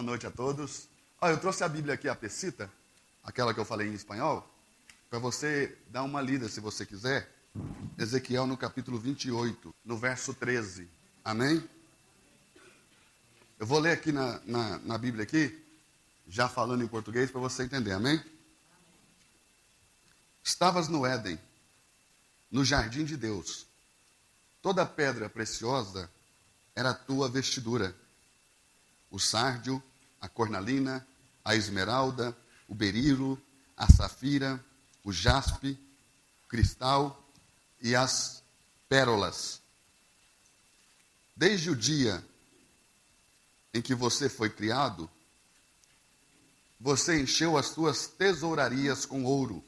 Boa noite a todos. Eu trouxe a Bíblia aqui, a Pecita, aquela que eu falei em espanhol, para você dar uma lida, se você quiser. Ezequiel no capítulo 28, no verso 13. Amém? Eu vou ler aqui na Bíblia aqui, já falando em português, para você entender. Amém? Estavas no Éden, no jardim de Deus. Toda pedra preciosa era a tua vestidura. O sárdio, a cornalina, a esmeralda, o berilo, a safira, o jaspe, o cristal e as pérolas. Desde o dia em que você foi criado, você encheu as suas tesourarias com ouro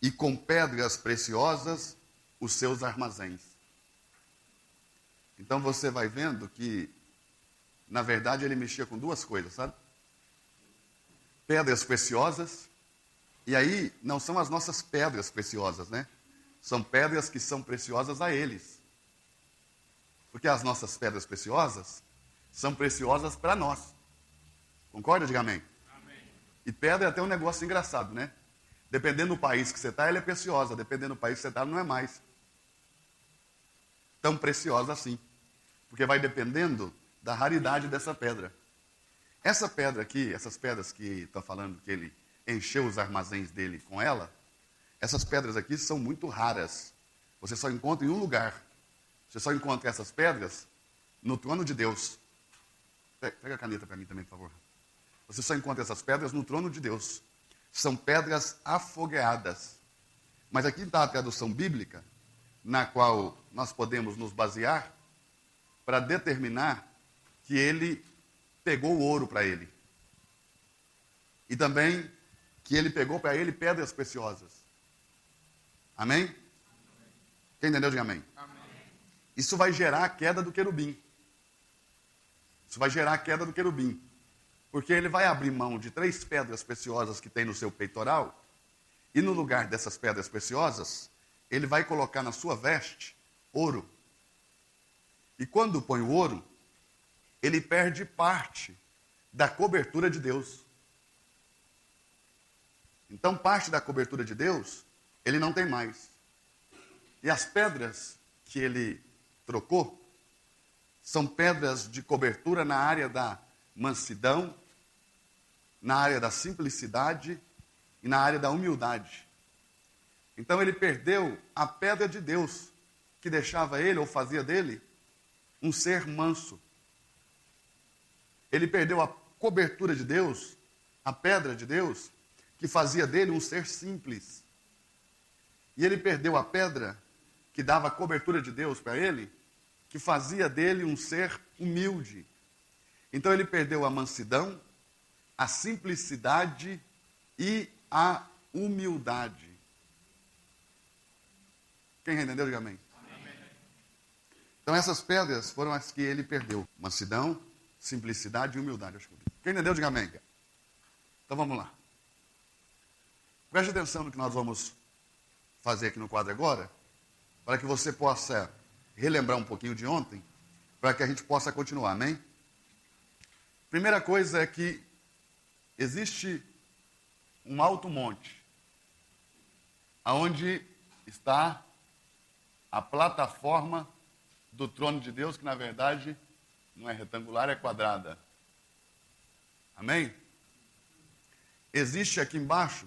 e com pedras preciosas os seus armazéns. Então você vai vendo que, na verdade, ele mexia com duas coisas, sabe? Pedras preciosas, e aí não são as nossas pedras preciosas, né? São pedras que são preciosas a eles. Porque as nossas pedras preciosas são preciosas para nós. Concorda? Diga amém. Amém. E pedra é até um negócio engraçado, né? Dependendo do país que você está, ela é preciosa. Dependendo do país que você está, não é mais tão preciosa assim. Porque vai dependendo da raridade dessa pedra. Essa pedra aqui, essas pedras que está falando que ele encheu os armazéns dele com ela, essas pedras aqui são muito raras. Você só encontra em um lugar. Você só encontra essas pedras no trono de Deus. Pega a caneta para mim também, por favor. Você só encontra essas pedras no trono de Deus. São pedras afogueadas. Mas aqui está a tradução bíblica, na qual nós podemos nos basear para determinar que ele pegou o ouro para ele. E também que ele pegou para ele pedras preciosas. Amém? Quem entendeu, diga amém. Amém. Isso vai gerar a queda do querubim. Isso vai gerar a queda do querubim. Porque ele vai abrir mão de 3 pedras preciosas que tem no seu peitoral, e no lugar dessas pedras preciosas, ele vai colocar na sua veste ouro. E quando põe o ouro, ele perde parte da cobertura de Deus. Então, parte da cobertura de Deus, ele não tem mais. E as pedras que ele trocou são pedras de cobertura na área da mansidão, na área da simplicidade e na área da humildade. Então ele perdeu a pedra de Deus, que deixava ele, ou fazia dele, um ser manso. Ele perdeu a cobertura de Deus, a pedra de Deus, que fazia dele um ser simples. E ele perdeu a pedra que dava a cobertura de Deus para ele, que fazia dele um ser humilde. Então ele perdeu a mansidão, a simplicidade e a humildade. Quem entendeu, diga amém. Amém. Então essas pedras foram as que ele perdeu. Mansidão, simplicidade e humildade. Quem entendeu, diga amém. Então vamos lá. Preste atenção no que nós vamos fazer aqui no quadro agora, para que você possa relembrar um pouquinho de ontem, para que a gente possa continuar, amém? Primeira coisa é que existe um alto monte, aonde está a plataforma do trono de Deus, que na verdade não é retangular, é quadrada. Amém? Existe aqui embaixo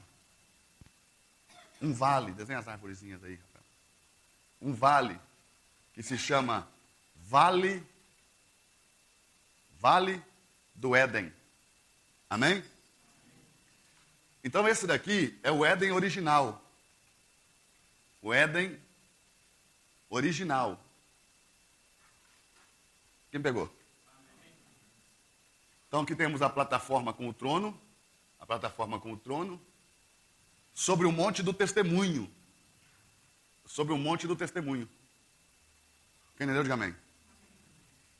um vale, desenha as arvorezinhas aí, rapaz. Um vale que se chama Vale do Éden. Amém? Então esse daqui é o Éden original. O Éden original. Quem pegou? Então aqui temos a plataforma com o trono. A plataforma com o trono. Sobre o monte do testemunho. Sobre o monte do testemunho. Quem entendeu, diga amém.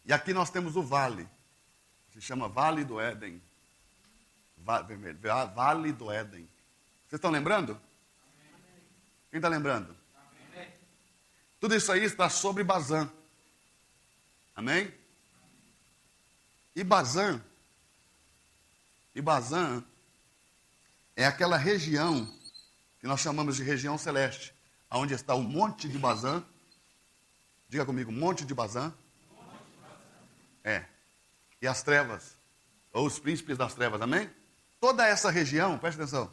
E aqui nós temos o vale. Se chama Vale do Éden. Vale do Éden. Vocês estão lembrando? Quem está lembrando? Tudo isso aí está sobre Bazã. Amém? E Bazã E Bazã é aquela região que nós chamamos de região celeste, onde está o Monte de Bazã. Diga comigo, Monte de Bazã. É. E as trevas, ou os príncipes das trevas, amém? Toda essa região, preste atenção,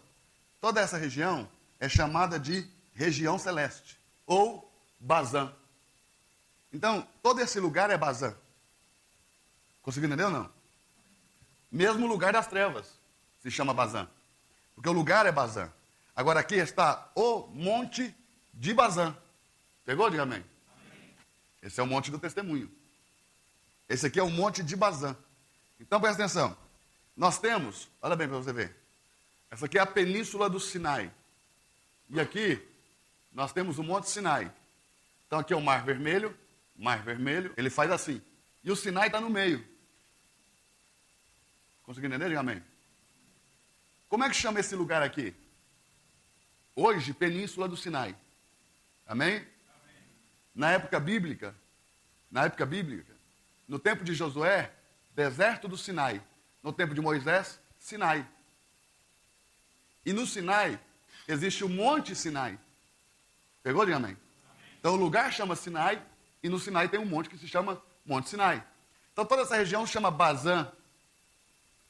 toda essa região é chamada de região celeste, ou Bazã. Então, todo esse lugar é Bazã. Conseguiu entender ou não? Mesmo lugar das trevas se chama Bazã, porque o lugar é Bazã. Agora aqui está o Monte de Bazã. Pegou? Diga amém. Esse é o Monte do Testemunho. Esse aqui é o Monte de Bazã. Então presta atenção. Nós temos, olha bem para você ver. Essa aqui é a Península do Sinai. E aqui nós temos o Monte Sinai. Então aqui é o Mar Vermelho. Mar Vermelho, ele faz assim. E o Sinai está no meio. Conseguiu entender? Diga amém. Como é que chama esse lugar aqui? Hoje, Península do Sinai. Amém? Amém. Na época bíblica, no tempo de Josué, deserto do Sinai. No tempo de Moisés, Sinai. E no Sinai, existe o Monte Sinai. Pegou, diga amém? Então o lugar chama Sinai, e no Sinai tem um monte que se chama Monte Sinai. Então toda essa região se chama Bazã.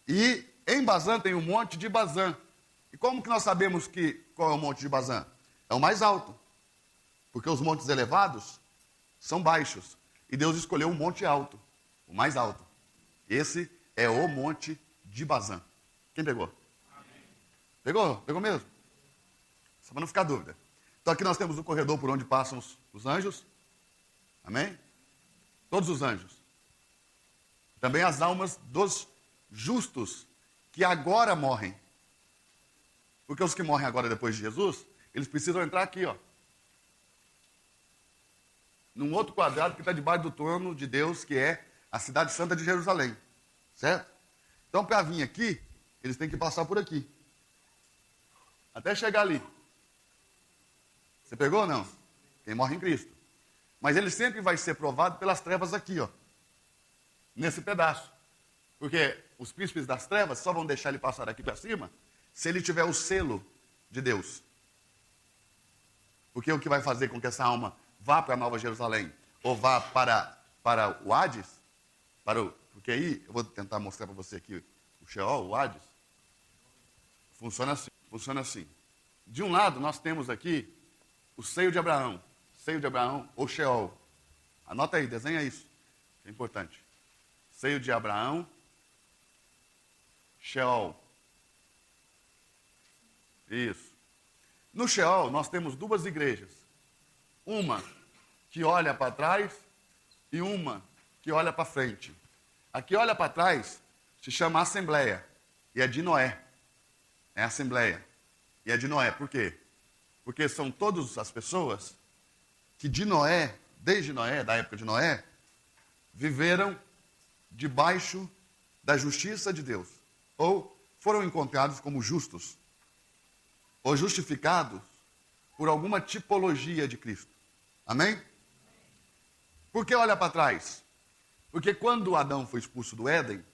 E em Bazã tem o Monte de Bazã. E como que nós sabemos qual é o Monte de Bazã? É o mais alto. Porque os montes elevados são baixos. E Deus escolheu um monte alto, o mais alto. Esse é o Monte de Bazã. Quem pegou? Amém. Pegou? Pegou mesmo? Só para não ficar dúvida. Então aqui nós temos o corredor por onde passam os anjos. Amém? Todos os anjos. Também as almas dos justos que agora morrem. Porque os que morrem agora depois de Jesus, eles precisam entrar aqui, ó. Num outro quadrado que está debaixo do trono de Deus, que é a cidade santa de Jerusalém. Certo? Então, para vir aqui, eles têm que passar por aqui. Até chegar ali. Você pegou ou não? Quem morre em Cristo. Mas ele sempre vai ser provado pelas trevas aqui, ó. Nesse pedaço. Porque os príncipes das trevas só vão deixar ele passar aqui para cima se ele tiver o selo de Deus. Porque o que vai fazer com que essa alma vá para a Nova Jerusalém, ou vá para o Hades, porque aí, eu vou tentar mostrar para você aqui o Sheol, o Hades, funciona assim. De um lado, nós temos aqui o seio de Abraão, ou Sheol. Anota aí, desenha isso, é importante. Seio de Abraão, Sheol. Isso. No Sheol, nós temos duas igrejas. Uma que olha para trás e uma que olha para frente. A que olha para trás se chama Assembleia e é de Noé. É a Assembleia e é de Noé. Por quê? Porque são todas as pessoas que de Noé, desde Noé, da época de Noé, viveram debaixo da justiça de Deus. Ou foram encontrados como justos. Ou justificados por alguma tipologia de Cristo. Amém? Por que olha para trás? Porque quando Adão foi expulso do Éden,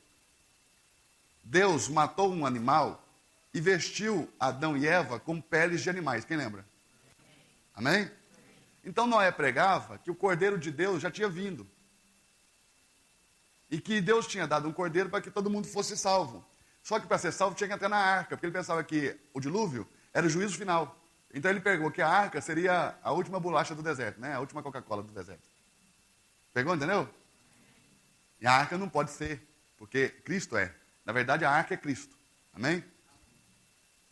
Deus matou um animal e vestiu Adão e Eva com peles de animais. Quem lembra? Amém? Então Noé pregava que o Cordeiro de Deus já tinha vindo. E que Deus tinha dado um cordeiro para que todo mundo fosse salvo. Só que para ser salvo tinha que entrar na arca, porque ele pensava que o dilúvio era o juízo final. Então ele pegou que a arca seria a última bolacha do deserto, né? A última Coca-Cola do deserto. Pegou, entendeu? E a arca não pode ser, porque Cristo é. Na verdade, a arca é Cristo. Amém?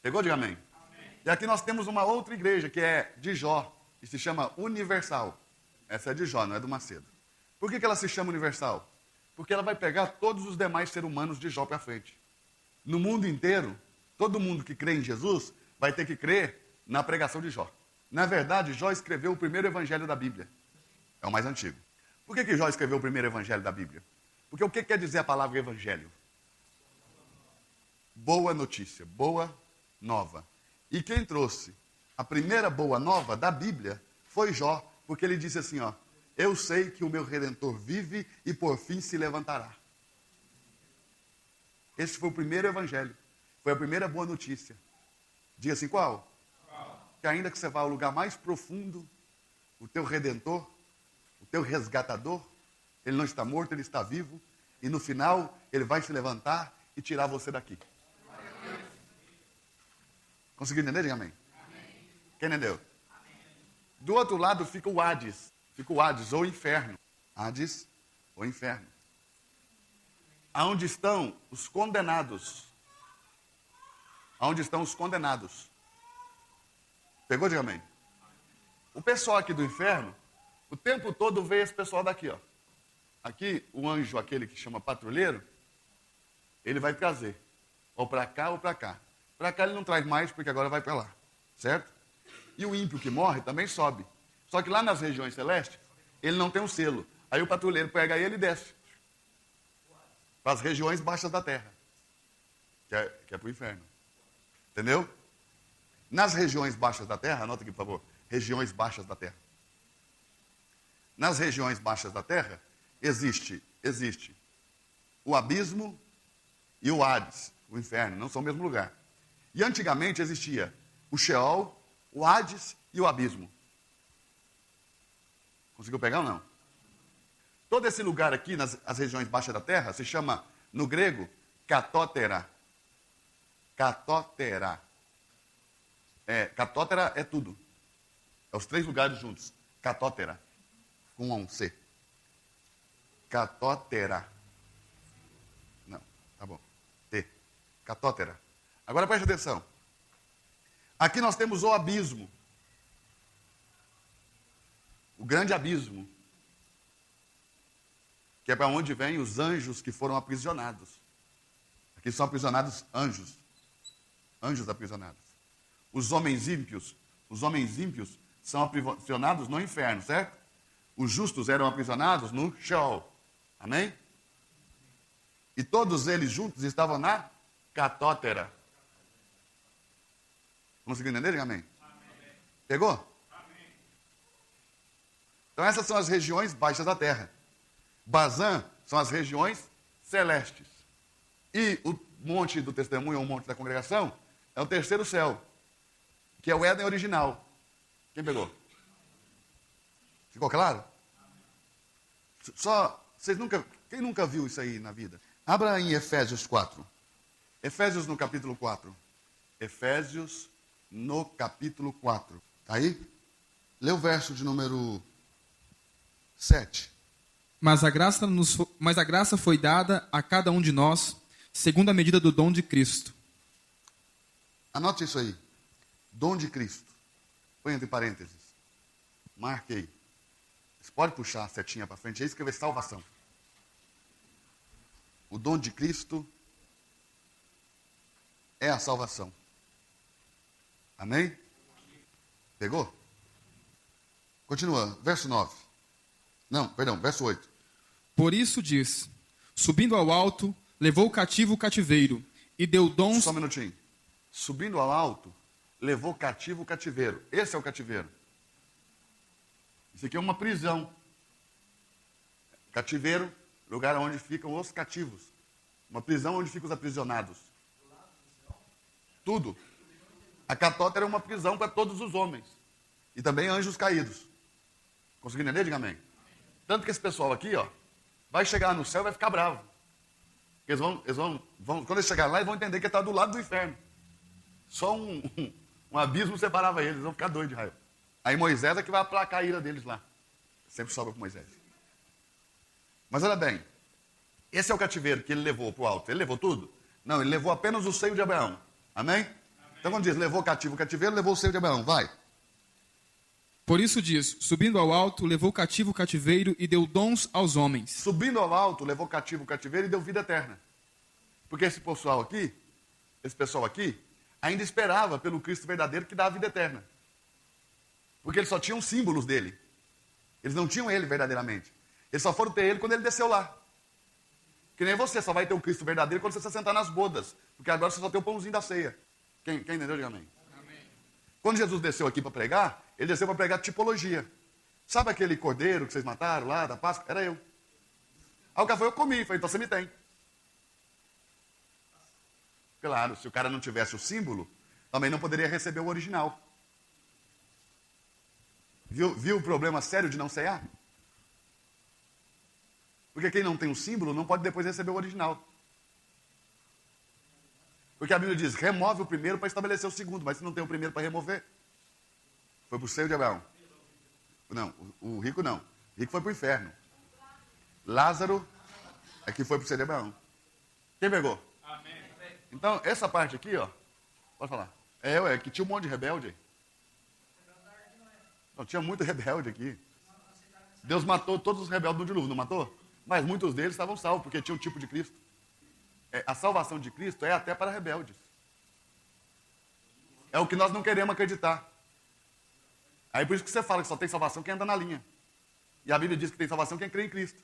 Pegou? Diga amém. Amém. E aqui nós temos uma outra igreja, que é de Jó, e se chama Universal. Essa é de Jó, não é do Macedo. Por que ela se chama Universal? Porque ela vai pegar todos os demais seres humanos de Jó para frente. No mundo inteiro, todo mundo que crê em Jesus vai ter que crer na pregação de Jó. Na verdade, Jó escreveu o primeiro evangelho da Bíblia. É o mais antigo. Por que Jó escreveu o primeiro evangelho da Bíblia? Porque o que quer dizer a palavra evangelho? Boa notícia, boa nova. E quem trouxe a primeira boa nova da Bíblia foi Jó, porque ele disse assim, ó, eu sei que o meu Redentor vive e por fim se levantará. Esse foi o primeiro evangelho. Foi a primeira boa notícia. Diga assim, qual? Que ainda que você vá ao lugar mais profundo, o teu Redentor, o teu resgatador, ele não está morto, ele está vivo. E no final, ele vai se levantar e tirar você daqui. Conseguiu entender? Diga amém. Quem entendeu? Do outro lado fica o Hades. Fica o Hades, ou inferno. Hades, ou inferno. Aonde estão os condenados. Aonde estão os condenados. Pegou, diga amém? O pessoal aqui do inferno, o tempo todo vê esse pessoal daqui, ó. Aqui, o anjo, aquele que chama patrulheiro, ele vai trazer. Ou para cá, ou para cá. Para cá ele não traz mais, porque agora vai para lá. Certo? E o ímpio que morre também sobe. Só que lá nas regiões celestes, ele não tem um selo. Aí o patrulheiro pega ele e desce. Para as regiões baixas da terra. Que é para o inferno. Entendeu? Nas regiões baixas da terra, anota aqui por favor. Regiões baixas da terra. Nas regiões baixas da terra, existe o abismo e o Hades, o inferno, não são o mesmo lugar. E antigamente existia o Sheol, o Hades e o abismo. Conseguiu pegar ou não? Todo esse lugar aqui, nas regiões baixas da terra, se chama, no grego, katótera. Katótera. Katótera é tudo. É os três lugares juntos. Katótera. Com um C. Katótera. Não, tá bom. T. Katótera. Agora preste atenção. Aqui nós temos o abismo. O grande abismo. Que é para onde vêm os anjos que foram aprisionados. Aqui são aprisionados anjos. Anjos aprisionados. Os homens ímpios são aprisionados no inferno, certo? Os justos eram aprisionados no Sheol. Amém? E todos eles juntos estavam na Katótera. Conseguiu entender? Diga amém. Amém. Pegou? Amém. Então essas são as regiões baixas da terra. Bazã são as regiões celestes. E o monte do testemunho, ou o monte da congregação, é o terceiro céu, que é o Éden original. Quem pegou? Ficou claro? Quem nunca viu isso aí na vida? Abra em Efésios 4. Efésios no capítulo 4. Efésios no capítulo 4. Está aí? Lê o verso de número 7. Mas a graça foi dada a cada um de nós, segundo a medida do dom de Cristo. Anote isso aí. Dom de Cristo. Põe entre parênteses. Marque aí. Você pode puxar a setinha para frente e escrever salvação. O dom de Cristo é a salvação. Amém? Pegou? Continua. Verso 9. Não, perdão, verso 8. Por isso diz, subindo ao alto, levou cativo o cativeiro e deu dons... Só um minutinho. Subindo ao alto, levou cativo o cativeiro. Esse é o cativeiro. Isso aqui é uma prisão. Cativeiro, lugar onde ficam os cativos. Uma prisão onde ficam os aprisionados. Tudo. A Katótera é uma prisão para todos os homens. E também anjos caídos. Conseguiu entender? Diga amém. Tanto que esse pessoal aqui, ó, vai chegar no céu e vai ficar bravo. Eles vão, quando eles chegarem lá, eles vão entender que está do lado do inferno. Só um abismo separava eles, vão ficar doidos de raiva. Aí Moisés é que vai aplacar a ira deles lá. Sempre sobra com Moisés. Mas olha bem, esse é o cativeiro que ele levou para o alto. Ele levou tudo? Não, ele levou apenas o seio de Abraão. Amém? Então quando diz, levou cativo o cativeiro, levou o seio de Abraão. Vai. Por isso diz, subindo ao alto, levou cativo o cativeiro e deu dons aos homens. Subindo ao alto, levou cativo o cativeiro e deu vida eterna. Porque esse pessoal aqui, ainda esperava pelo Cristo verdadeiro que dá a vida eterna. Porque eles só tinham símbolos dele. Eles não tinham ele verdadeiramente. Eles só foram ter ele quando ele desceu lá. Que nem você, só vai ter o Cristo verdadeiro quando você se sentar nas bodas. Porque agora você só tem o pãozinho da ceia. Quem entendeu? Diga amém. Amém. Quando Jesus desceu aqui para pregar, ele desceu para pregar tipologia. Sabe aquele cordeiro que vocês mataram lá da Páscoa? Era eu. Aí o cara falou, eu comi. Falei, então você me tem. Claro, se o cara não tivesse o símbolo, também não poderia receber o original. Viu o problema sério de não cear? Porque quem não tem o símbolo não pode depois receber o original. Porque a Bíblia diz, remove o primeiro para estabelecer o segundo, mas se não tem o primeiro para remover, foi para o seio de Abraão. Não, o rico não. O rico foi para o inferno. Lázaro é que foi para o seio de Abraão. Quem pegou? Amém. Então, essa parte aqui, ó, pode falar. É que tinha um monte de rebelde. Não, tinha muito rebelde aqui. Deus matou todos os rebeldes no dilúvio, não matou? Mas muitos deles estavam salvos, porque tinha o tipo de Cristo. A salvação de Cristo é até para rebeldes. É o que nós não queremos acreditar. Aí por isso que você fala que só tem salvação quem anda na linha. E a Bíblia diz que tem salvação quem crê em Cristo.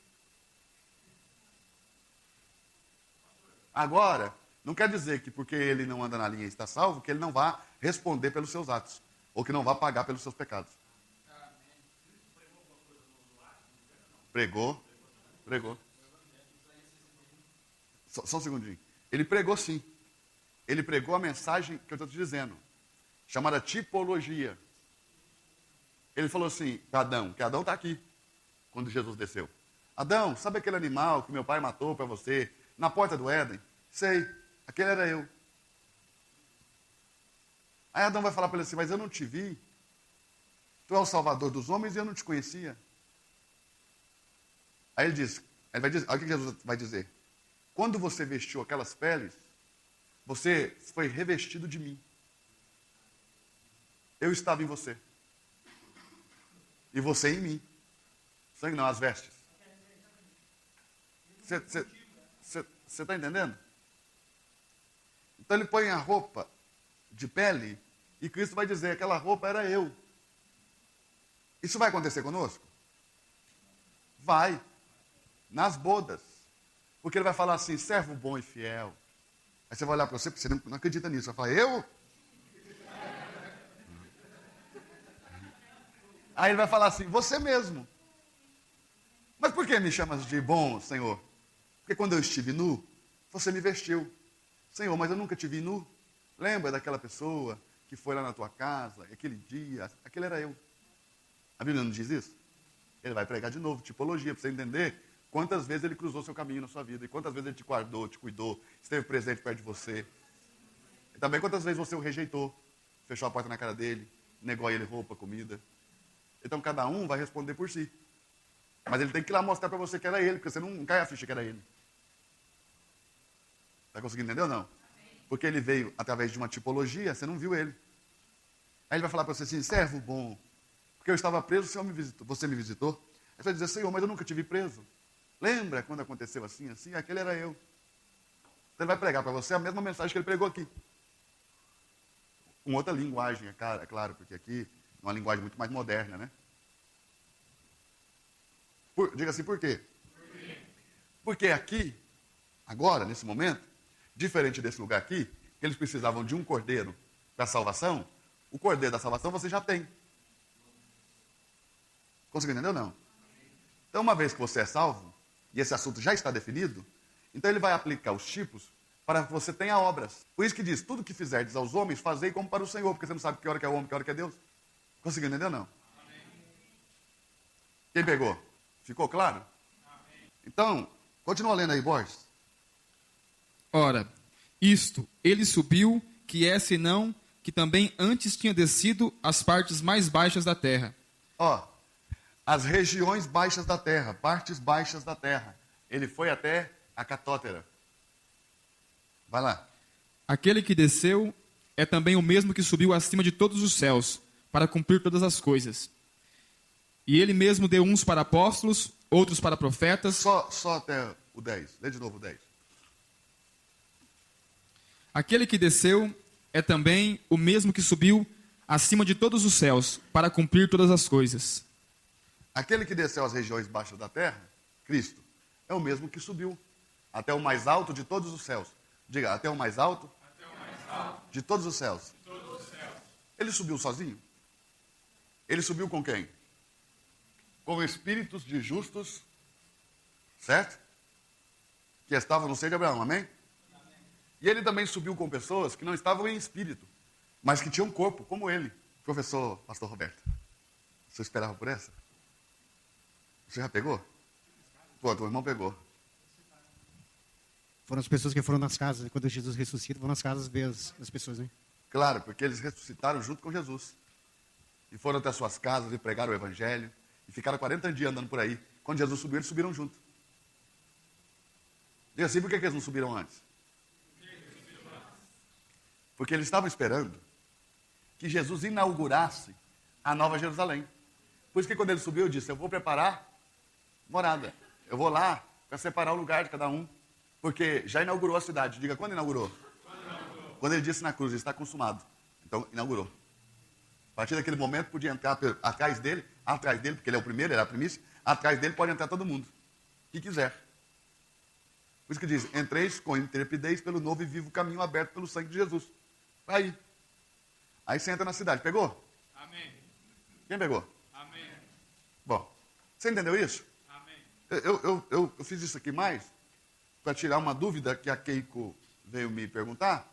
Agora, não quer dizer que porque ele não anda na linha e está salvo, que ele não vá responder pelos seus atos. Ou que não vá pagar pelos seus pecados. Pregou. Só um segundinho. Ele pregou sim. Ele pregou a mensagem que eu estou te dizendo. Chamada tipologia. Ele falou assim para Adão, que Adão está aqui, quando Jesus desceu. Adão, sabe aquele animal que meu pai matou para você, na porta do Éden? Sei, aquele era eu. Aí Adão vai falar para ele assim, mas eu não te vi. Tu é o salvador dos homens e eu não te conhecia. Aí ele vai dizer, olha o que Jesus vai dizer. Quando você vestiu aquelas peles, você foi revestido de mim. Eu estava em você. E você em mim. Sangue não, as vestes. Você está entendendo? Então ele põe a roupa de pele e Cristo vai dizer, aquela roupa era eu. Isso vai acontecer conosco? Vai. Nas bodas. Porque ele vai falar assim, servo bom e fiel. Aí você vai olhar para você, porque você não acredita nisso. Vai falar, eu? Aí ele vai falar assim, você mesmo. Mas por que me chamas de bom, Senhor? Porque quando eu estive nu, você me vestiu. Senhor, mas eu nunca te vi nu. Lembra daquela pessoa que foi lá na tua casa, aquele dia, aquele era eu. A Bíblia não diz isso? Ele vai pregar de novo, tipologia, para você entender quantas vezes ele cruzou seu caminho na sua vida, e quantas vezes ele te guardou, te cuidou, esteve presente perto de você. E também quantas vezes você o rejeitou, fechou a porta na cara dele, negou a ele roupa, comida. Então cada um vai responder por si. Mas ele tem que ir lá mostrar para você que era ele, porque você não cai a ficha que era ele. Está conseguindo entender ou não? Porque ele veio através de uma tipologia, você não viu ele. Aí ele vai falar para você assim, servo bom, porque eu estava preso, o Senhor me visitou, você me visitou. Aí você vai dizer, Senhor, mas eu nunca te vi preso. Lembra quando aconteceu assim, assim? Aquele era eu. Então ele vai pregar para você a mesma mensagem que ele pregou aqui. Com outra linguagem, é claro, porque aqui é uma linguagem muito mais moderna, né? Diga assim, por quê? Porque aqui, agora, nesse momento, diferente desse lugar aqui, que eles precisavam de um cordeiro para a salvação, o cordeiro da salvação você já tem. Conseguiu entender ou não? Então, uma vez que você é salvo, e esse assunto já está definido, então ele vai aplicar os tipos para que você tenha obras. Por isso que diz, tudo que fizerdes aos homens, fazei como para o Senhor, porque você não sabe que hora que é o homem, que hora que é Deus. Conseguiu entender ou não? Quem pegou? Ficou claro? Então, continua lendo aí, Borges. Ora, isto, ele subiu, que é senão que também antes tinha descido às partes mais baixas da terra. Ó, as regiões baixas da terra, partes baixas da terra. Ele foi até a catótera. Vai lá. Aquele que desceu é também o mesmo que subiu acima de todos os céus, para cumprir todas as coisas. E ele mesmo deu uns para apóstolos, outros para profetas. Só até o 10. Lê de novo o 10. Aquele que desceu é também o mesmo que subiu acima de todos os céus, para cumprir todas as coisas. Aquele que desceu às regiões baixas da terra, Cristo, é o mesmo que subiu até o mais alto de todos os céus. Diga, até o mais alto? Até o mais alto. De todos os céus. De todos os céus. Ele subiu sozinho? Ele subiu com quem? Com espíritos de justos, certo? Que estavam no seio de Abraão, amém? E ele também subiu com pessoas que não estavam em espírito, mas que tinham corpo, como ele. Professor Pastor Roberto, você esperava por essa? Você já pegou? Pô, teu irmão pegou. Foram as pessoas que foram nas casas, quando Jesus ressuscita, vão nas casas ver as pessoas, né? Claro, porque eles ressuscitaram junto com Jesus. E foram até suas casas e pregaram o evangelho. E ficaram 40 dias andando por aí. Quando Jesus subiu, eles subiram junto. Diga assim, por que eles não subiram antes? Porque eles estavam esperando que Jesus inaugurasse a Nova Jerusalém. Por isso que quando ele subiu, eu disse, eu vou preparar morada. Eu vou lá para separar o lugar de cada um. Porque já inaugurou a cidade. Diga, quando inaugurou? Quando ele disse na cruz, está consumado. Então, inaugurou. A partir daquele momento, podia entrar atrás dele, porque ele é o primeiro, ele é a primícia, atrás dele pode entrar todo mundo, que quiser. Por isso que diz, entreis com intrepidez pelo novo e vivo caminho aberto pelo sangue de Jesus. Aí você entra na cidade. Pegou? Amém. Quem pegou? Amém. Bom, você entendeu isso? Amém. Eu fiz isso aqui mais para tirar uma dúvida que a Keiko veio me perguntar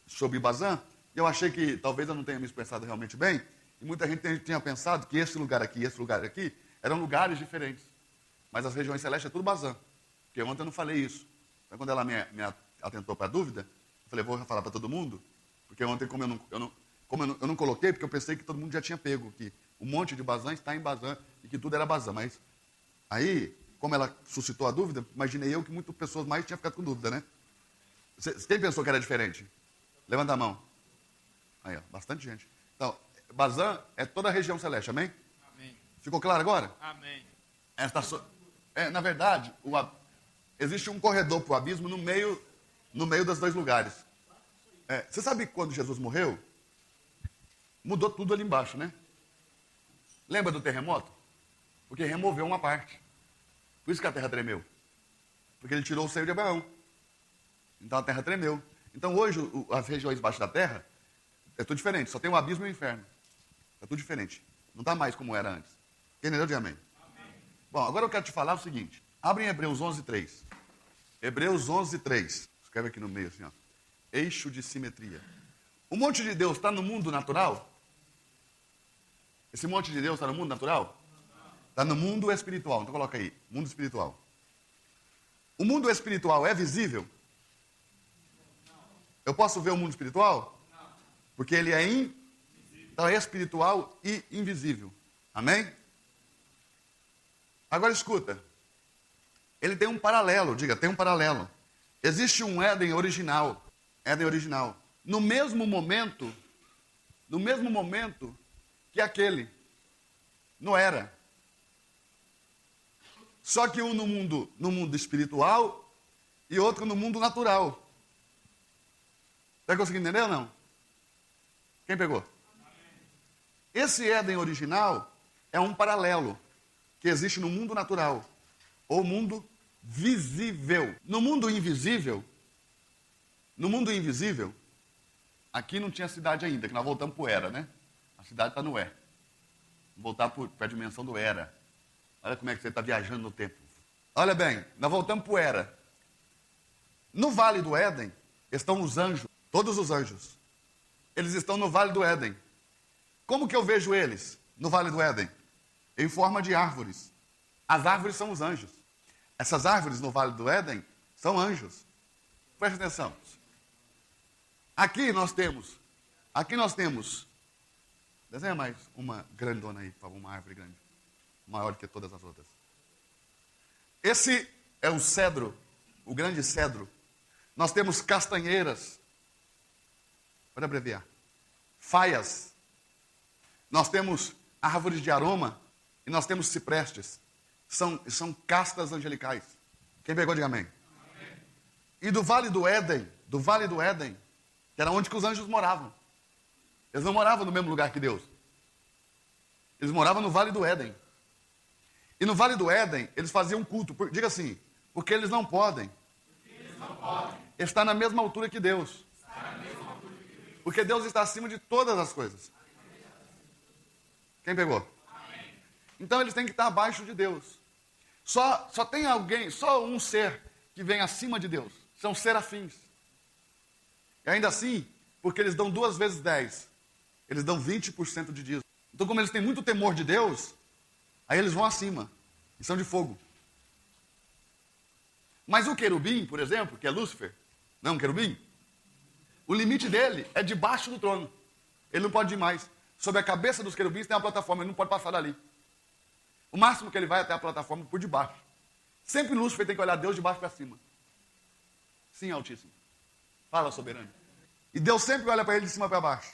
sobre Bazã. E eu achei que talvez eu não tenha me expressado realmente bem. E muita gente tinha pensado que esse lugar aqui e esse lugar aqui eram lugares diferentes. Mas as regiões celestes é tudo Bazã. Porque ontem eu não falei isso. Então, quando ela me atentou para a dúvida, eu falei, vou falar para todo mundo. Porque ontem, como eu não coloquei, porque eu pensei que todo mundo já tinha pego, que um monte de Bazã está em Bazã e que tudo era Bazã. Mas aí, como ela suscitou a dúvida, imaginei eu que muitas pessoas mais tinham ficado com dúvida, né? Quem pensou que era diferente? Levanta a mão. Aí, ó, bastante gente. Então, Bazã é toda a região celeste, amém? Amém. Ficou claro agora? Amém. Na verdade, existe um corredor para o abismo no meio dos dois lugares. Você sabe que quando Jesus morreu, mudou tudo ali embaixo, né? Lembra do terremoto? Porque removeu uma parte. Por isso que a terra tremeu. Porque ele tirou o seio de Abraão. Então a terra tremeu. Então hoje, as regiões embaixo da terra, é tudo diferente. Só tem o abismo e o inferno. É tudo diferente. Não está mais como era antes. Quem entendeu? Diga amém. Amém. Bom, agora eu quero te falar o seguinte. Abre em Hebreus 11:3. Hebreus 11:3. Escreve aqui no meio assim, ó. Eixo de simetria. O monte de Deus está no mundo natural? Esse monte de Deus está no mundo natural? Está no mundo espiritual. Então coloca aí. Mundo espiritual. O mundo espiritual é visível? Eu posso ver o mundo espiritual? Porque ele é então é espiritual e invisível. Amém? Agora escuta. Ele tem um paralelo, diga, tem um paralelo. Existe um Éden original. Éden original. No mesmo momento que aquele. Não era. Só que um no mundo espiritual e outro no mundo natural. Está conseguindo entender ou não? Quem pegou? Esse Éden original é um paralelo que existe no mundo natural, ou mundo visível. No mundo invisível, aqui não tinha cidade ainda, que nós voltamos para o Era, né? A cidade está no É. Vamos voltar para a dimensão do Era. Olha como é que você está viajando no tempo. Olha bem, nós voltamos para o Era. No Vale do Éden estão os anjos, todos os anjos. Eles estão no Vale do Éden. Como que eu vejo eles no Vale do Éden? Em forma de árvores. As árvores são os anjos. Essas árvores no Vale do Éden são anjos. Preste atenção. Aqui nós temos, desenha mais uma grandona aí, por favor, uma árvore grande. Maior que todas as outras. Esse é o cedro, o grande cedro. Nós temos castanheiras. Pode abreviar. Faias. Nós temos árvores de aroma e nós temos ciprestes. São castas angelicais. Quem pegou, diga amém. Amém. E do Vale do Éden, que era onde que os anjos moravam. Eles não moravam no mesmo lugar que Deus. Eles moravam no Vale do Éden. E no Vale do Éden, eles faziam culto. Diga assim, porque eles não podem. Estar na mesma altura que Deus. Porque Deus está acima de todas as coisas. Quem pegou? Amém. Então eles têm que estar abaixo de Deus. Só tem alguém, só um ser que vem acima de Deus. São serafins. E ainda assim, porque eles dão 2 vezes 10, eles dão 20% de dízimo. Então, como eles têm muito temor de Deus, aí eles vão acima, e são de fogo. Mas o querubim, por exemplo, que é Lúcifer, não é um querubim? O limite dele é debaixo do trono. Ele não pode ir mais. Sobre a cabeça dos querubins tem uma plataforma, ele não pode passar dali. O máximo que ele vai é até a plataforma por debaixo. Sempre Lúcifer tem que olhar Deus de baixo para cima. Sim, Altíssimo. Fala, soberano. E Deus sempre olha para ele de cima para baixo.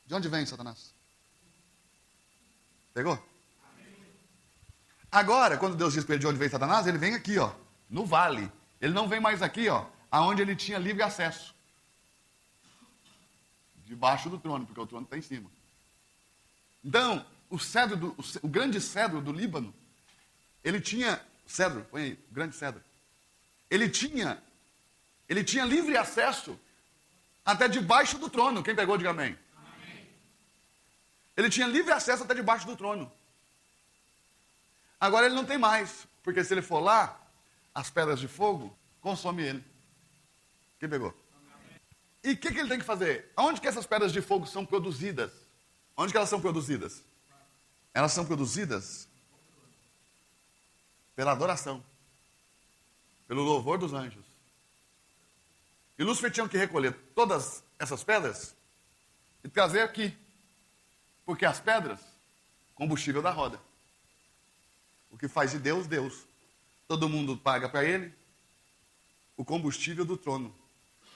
De onde vem, Satanás? Pegou? Agora, quando Deus diz para ele de onde vem Satanás, ele vem aqui, ó, no vale. Ele não vem mais aqui, ó, aonde ele tinha livre acesso. Debaixo do trono, porque o trono está em cima. Então, o grande cedro do Líbano, ele tinha, cedro, põe aí, o grande cedro. Ele tinha livre acesso até debaixo do trono. Quem pegou, diga amém. Amém. Ele tinha livre acesso até debaixo do trono. Agora ele não tem mais, porque se ele for lá, as pedras de fogo consomem ele. Quem pegou? Amém. E o que ele tem que fazer? Onde que essas pedras de fogo são produzidas? Onde que elas são produzidas? Elas são produzidas pela adoração, pelo louvor dos anjos. E Lúcifer tinha que recolher todas essas pedras e trazer aqui. Porque as pedras, combustível da roda. O que faz de Deus, Deus. Todo mundo paga para ele o combustível do trono.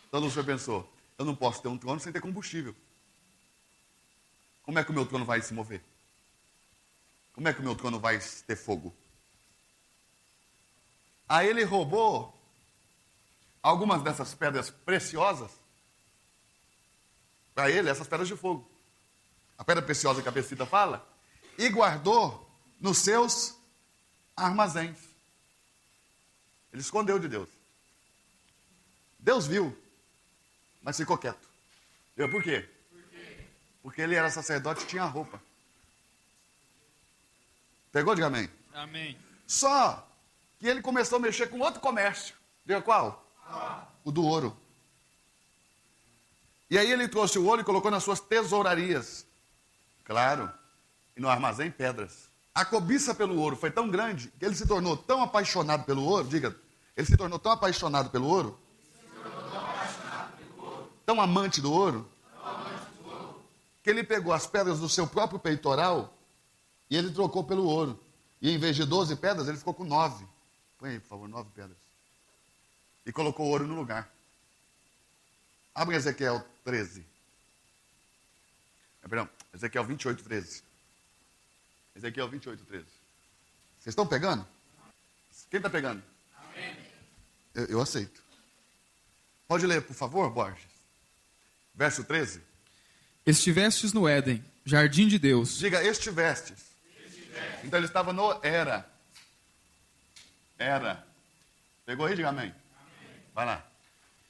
Então Lúcifer pensou, eu não posso ter um trono sem ter combustível. Como é que o meu trono vai se mover? Como é que o meu trono vai ter fogo? Aí ele roubou algumas dessas pedras preciosas para ele, essas pedras de fogo. A pedra preciosa que a Pescita fala, e guardou nos seus armazéns. Ele escondeu de Deus. Deus viu, mas ficou quieto. Por quê? Porque ele era sacerdote e tinha roupa. Pegou, diga amém? Amém. Só que ele começou a mexer com outro comércio. Diga qual? O do ouro. E aí ele trouxe o ouro e colocou nas suas tesourarias. Claro. E no armazém pedras. A cobiça pelo ouro foi tão grande que ele se tornou tão apaixonado pelo ouro. Diga, ele se tornou tão apaixonado pelo ouro. Tão amante do ouro. Que ele pegou as pedras do seu próprio peitoral e ele trocou pelo ouro. E em vez de 12 pedras, ele ficou com 9. Põe aí, por favor, 9 pedras. E colocou ouro no lugar. Abre Ezequiel 13. Perdão, Ezequiel 28, 13. Ezequiel 28, 13. Vocês estão pegando? Quem está pegando? Amém. Eu aceito. Pode ler, por favor, Borges. Verso 13. Estivestes no Éden, jardim de Deus. Diga, estivestes. Então ele estava no era. Era. Pegou aí? Diga amém. Vai lá.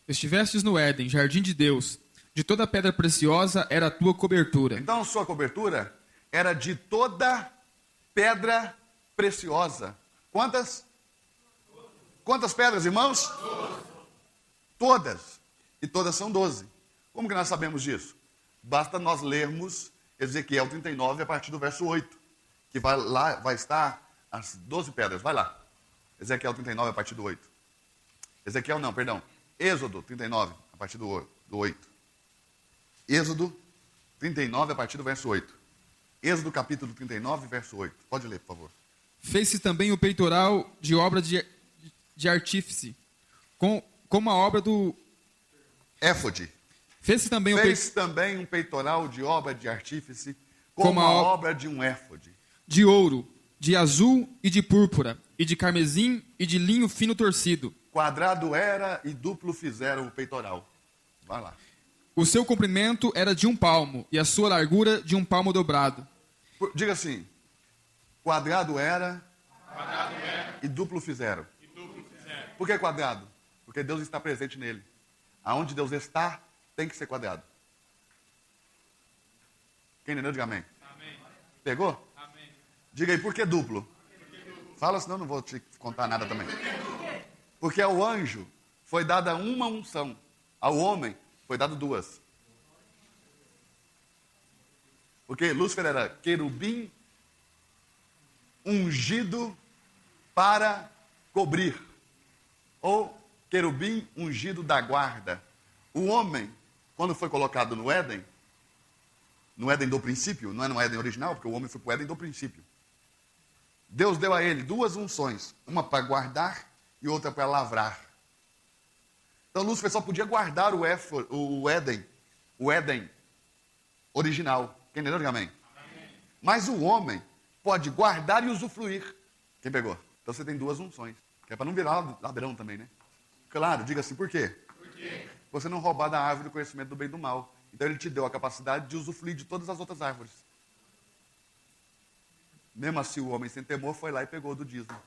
Estivestes no Éden, jardim de Deus. De toda pedra preciosa era a tua cobertura. Então sua cobertura era de toda pedra preciosa. Quantas? Quantas pedras, irmãos? Todas. E todas são 12. Como que nós sabemos disso? Basta nós lermos Ezequiel 39 a partir do verso 8. Que vai estar as 12 pedras. Vai lá. Ezequiel 39 a partir do 8. Ezequiel não, perdão. Êxodo 39 a partir do 8. Êxodo 39 a partir do verso 8. Êxodo capítulo 39, verso 8. Pode ler, por favor. Fez-se também o peitoral de obra de artífice, como a obra do... Éfode. Fez também um peitoral de obra de artífice, como a obra de um éfode. De ouro, de azul e de púrpura, e de carmesim e de linho fino torcido. Quadrado era e duplo fizeram o peitoral. Vai lá. O seu comprimento era de 1 palmo, e a sua largura de 1 palmo dobrado. Diga assim, quadrado era e duplo fizeram. Por que quadrado? Porque Deus está presente nele. Aonde Deus está, tem que ser quadrado. Quem entendeu, diga amém. Amém. Pegou? Amém. Diga aí, por que duplo? Fala, senão eu não vou te contar nada também. Porque ao anjo foi dada uma unção. Ao homem Foi dado duas. Porque Lúcifer era querubim ungido para cobrir. Ou querubim ungido da guarda. O homem, quando foi colocado no Éden do princípio, não é no Éden original, porque o homem foi para o Éden do princípio. Deus deu a ele duas unções, uma para guardar e outra para lavrar. Então Lúcifer só podia guardar o Éden original. Quem entendeu? Diga amém. Amém. Mas o homem pode guardar e usufruir. Quem pegou? Então você tem duas unções. Que é para não virar ladrão também, né? Claro, diga assim, por quê? Por quê? Você não roubar da árvore do conhecimento do bem e do mal. Então ele te deu a capacidade de usufruir de todas as outras árvores. Mesmo assim, o homem sem temor foi lá e pegou do dízimo.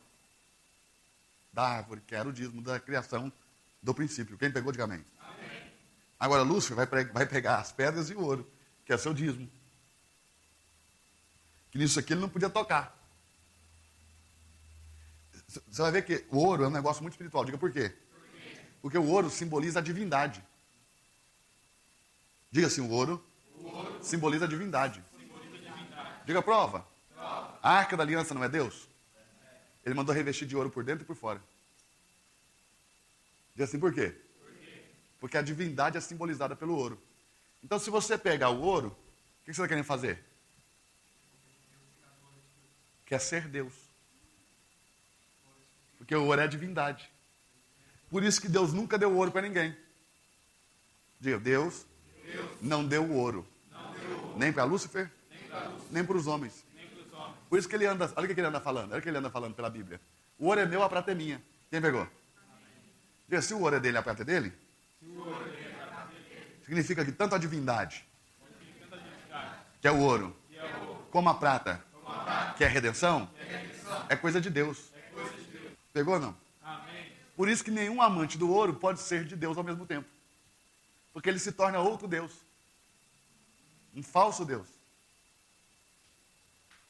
Da árvore, que era o dízimo da criação do princípio. Quem pegou, diga amém. Amém. Agora, Lúcifer vai pegar as pedras e o ouro, que é seu dízimo. Que nisso aqui ele não podia tocar. Você vai ver que o ouro é um negócio muito espiritual. Diga por quê? Porque o ouro simboliza a divindade. Diga assim, o ouro simboliza a divindade. Diga a prova. A arca da aliança não é Deus? Ele mandou revestir de ouro por dentro e por fora. Diga assim, por quê? Porque a divindade é simbolizada pelo ouro. Então, se você pegar o ouro, o que você está querendo fazer? Quer ser Deus. Porque o ouro é a divindade. Por isso que Deus nunca deu ouro para ninguém. Diga, Deus não deu ouro. Nem para Lúcifer, nem para os homens. Por isso que ele anda, olha o que ele anda falando. Olha o que ele anda falando pela Bíblia. O ouro é meu, a prata é minha. Quem pegou? Diga, se o ouro é dele, a prata é dele? Significa que tanto a divindade, que é o ouro, como a prata, que é a redenção, é coisa de Deus. Pegou ou não? Por isso que nenhum amante do ouro pode ser de Deus ao mesmo tempo. Porque ele se torna outro Deus. Um falso Deus.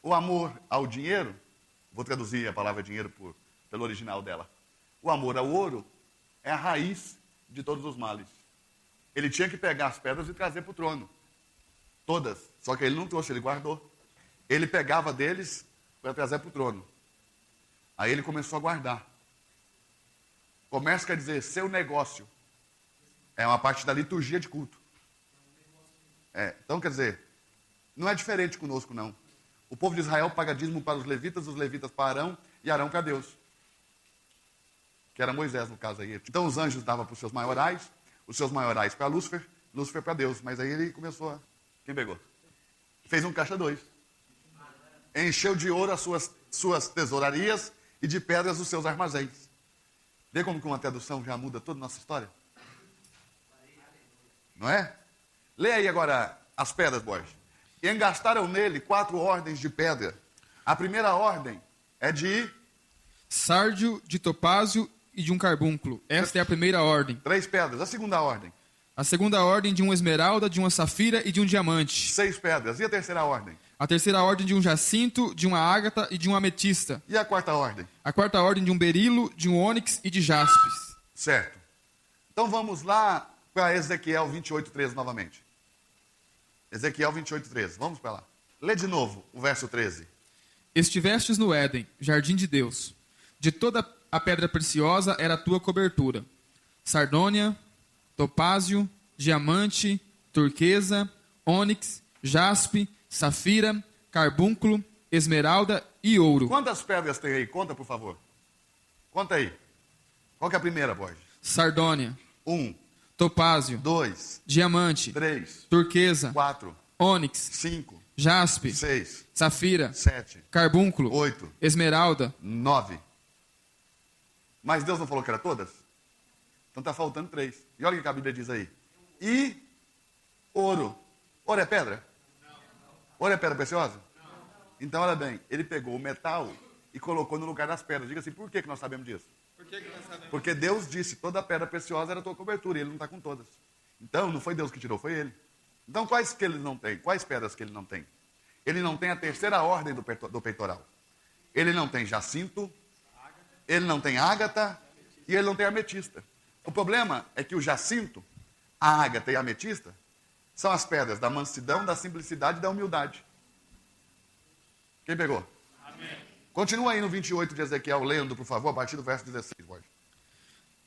O amor ao dinheiro, vou traduzir a palavra dinheiro pelo original dela. O amor ao ouro é a raiz de todos os males. Ele tinha que pegar as pedras e trazer para o trono. Todas. Só que ele não trouxe, ele guardou. Ele pegava deles para trazer para o trono. Aí ele começou a guardar. Comércio quer dizer seu negócio. É uma parte da liturgia de culto. Então, quer dizer, não é diferente conosco, não. O povo de Israel paga dízimo para os levitas para Arão e Arão para Deus. Que era Moisés, no caso aí. Então, os anjos davam para os seus maiorais para Lúcifer, Lúcifer para Deus. Mas aí ele começou a... Quem pegou? Fez um caixa 2. Encheu de ouro as suas tesourarias e de pedras os seus armazéns. Vê como que uma tradução já muda toda a nossa história? Não é? Lê aí agora as pedras, Borges. E engastaram nele 4 ordens de pedra. A primeira ordem é de... Sárdio, de topázio e de um carbúnculo. Esta é a primeira ordem. 3 pedras. A segunda ordem? A segunda ordem de uma esmeralda, de uma safira e de um diamante. 6 pedras. E a terceira ordem? A terceira ordem de um jacinto, de uma ágata e de uma ametista. E a quarta ordem? A quarta ordem de um berilo, de um ônix e de jaspis. Certo. Então vamos lá para Ezequiel 28:13 novamente. Ezequiel 28:13. Vamos para lá. Lê de novo o verso 13. Estivestes no Éden, jardim de Deus. De toda a pedra preciosa era a tua cobertura. Sardônia, topázio, diamante, turquesa, ônix, jaspe, safira, carbúnculo, esmeralda e ouro. Quantas pedras tem aí? Conta, por favor. Conta aí. Qual que é a primeira, Borges? Sardônia. 1. Topázio. 2. Diamante. 3. Turquesa. 4. Ônix. 5. Jaspe. 6. Safira. 7. Carbúnculo. 8. Esmeralda. 9. Mas Deus não falou que era todas? Então está faltando 3. E olha o que a Bíblia diz aí. E ouro. Ouro é pedra? Ouro é pedra preciosa? Então, olha bem, ele pegou o metal e colocou no lugar das pedras. Diga assim, por que nós sabemos disso? Porque Deus disse, toda pedra preciosa era a tua cobertura, e ele não está com todas. Então, não foi Deus que tirou, foi ele. Então, quais que ele não tem? Quais pedras que ele não tem? Ele não tem a terceira ordem do peitoral. Ele não tem jacinto, ele não tem ágata e ele não tem ametista. O problema é que o jacinto, a ágata e a ametista, são as pedras da mansidão, da simplicidade e da humildade. Quem pegou? Amém. Continua aí no 28 de Ezequiel, lendo, por favor, a partir do verso 16, pode.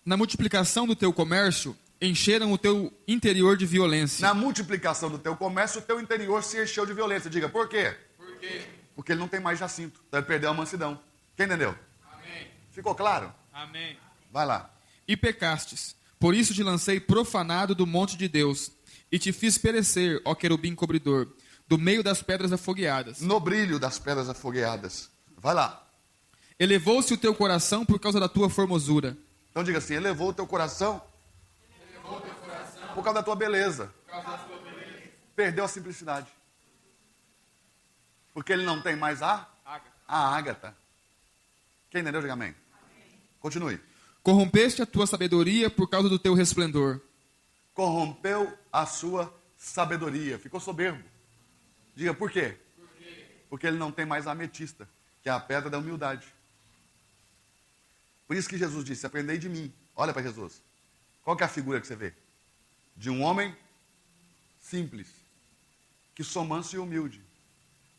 Na multiplicação do teu comércio, encheram o teu interior de violência. Na multiplicação do teu comércio, o teu interior se encheu de violência. Diga, por quê? Por quê? Porque ele não tem mais jacinto. Então ele perdeu a mansidão. Quem entendeu? Amém. Ficou claro? Amém. Vai lá. E pecastes, por isso te lancei profanado do monte de Deus, e te fiz perecer, ó querubim cobridor, do meio das pedras afogueadas. No brilho das pedras afogueadas. Vai lá. Elevou-se o teu coração por causa da tua formosura. Então diga assim, elevou o teu coração por causa da tua beleza. Perdeu a simplicidade. Porque ele não tem mais a ágata. Quem entendeu? Diga amém. Continue. Corrompeste a tua sabedoria por causa do teu resplendor. Corrompeu a sua sabedoria. Ficou soberbo. Diga, por quê? Porque ele não tem mais a ametista, que é a pedra da humildade. Por isso que Jesus disse, aprendei de mim. Olha para Jesus. Qual que é a figura que você vê? De um homem simples, que sou manso e humilde.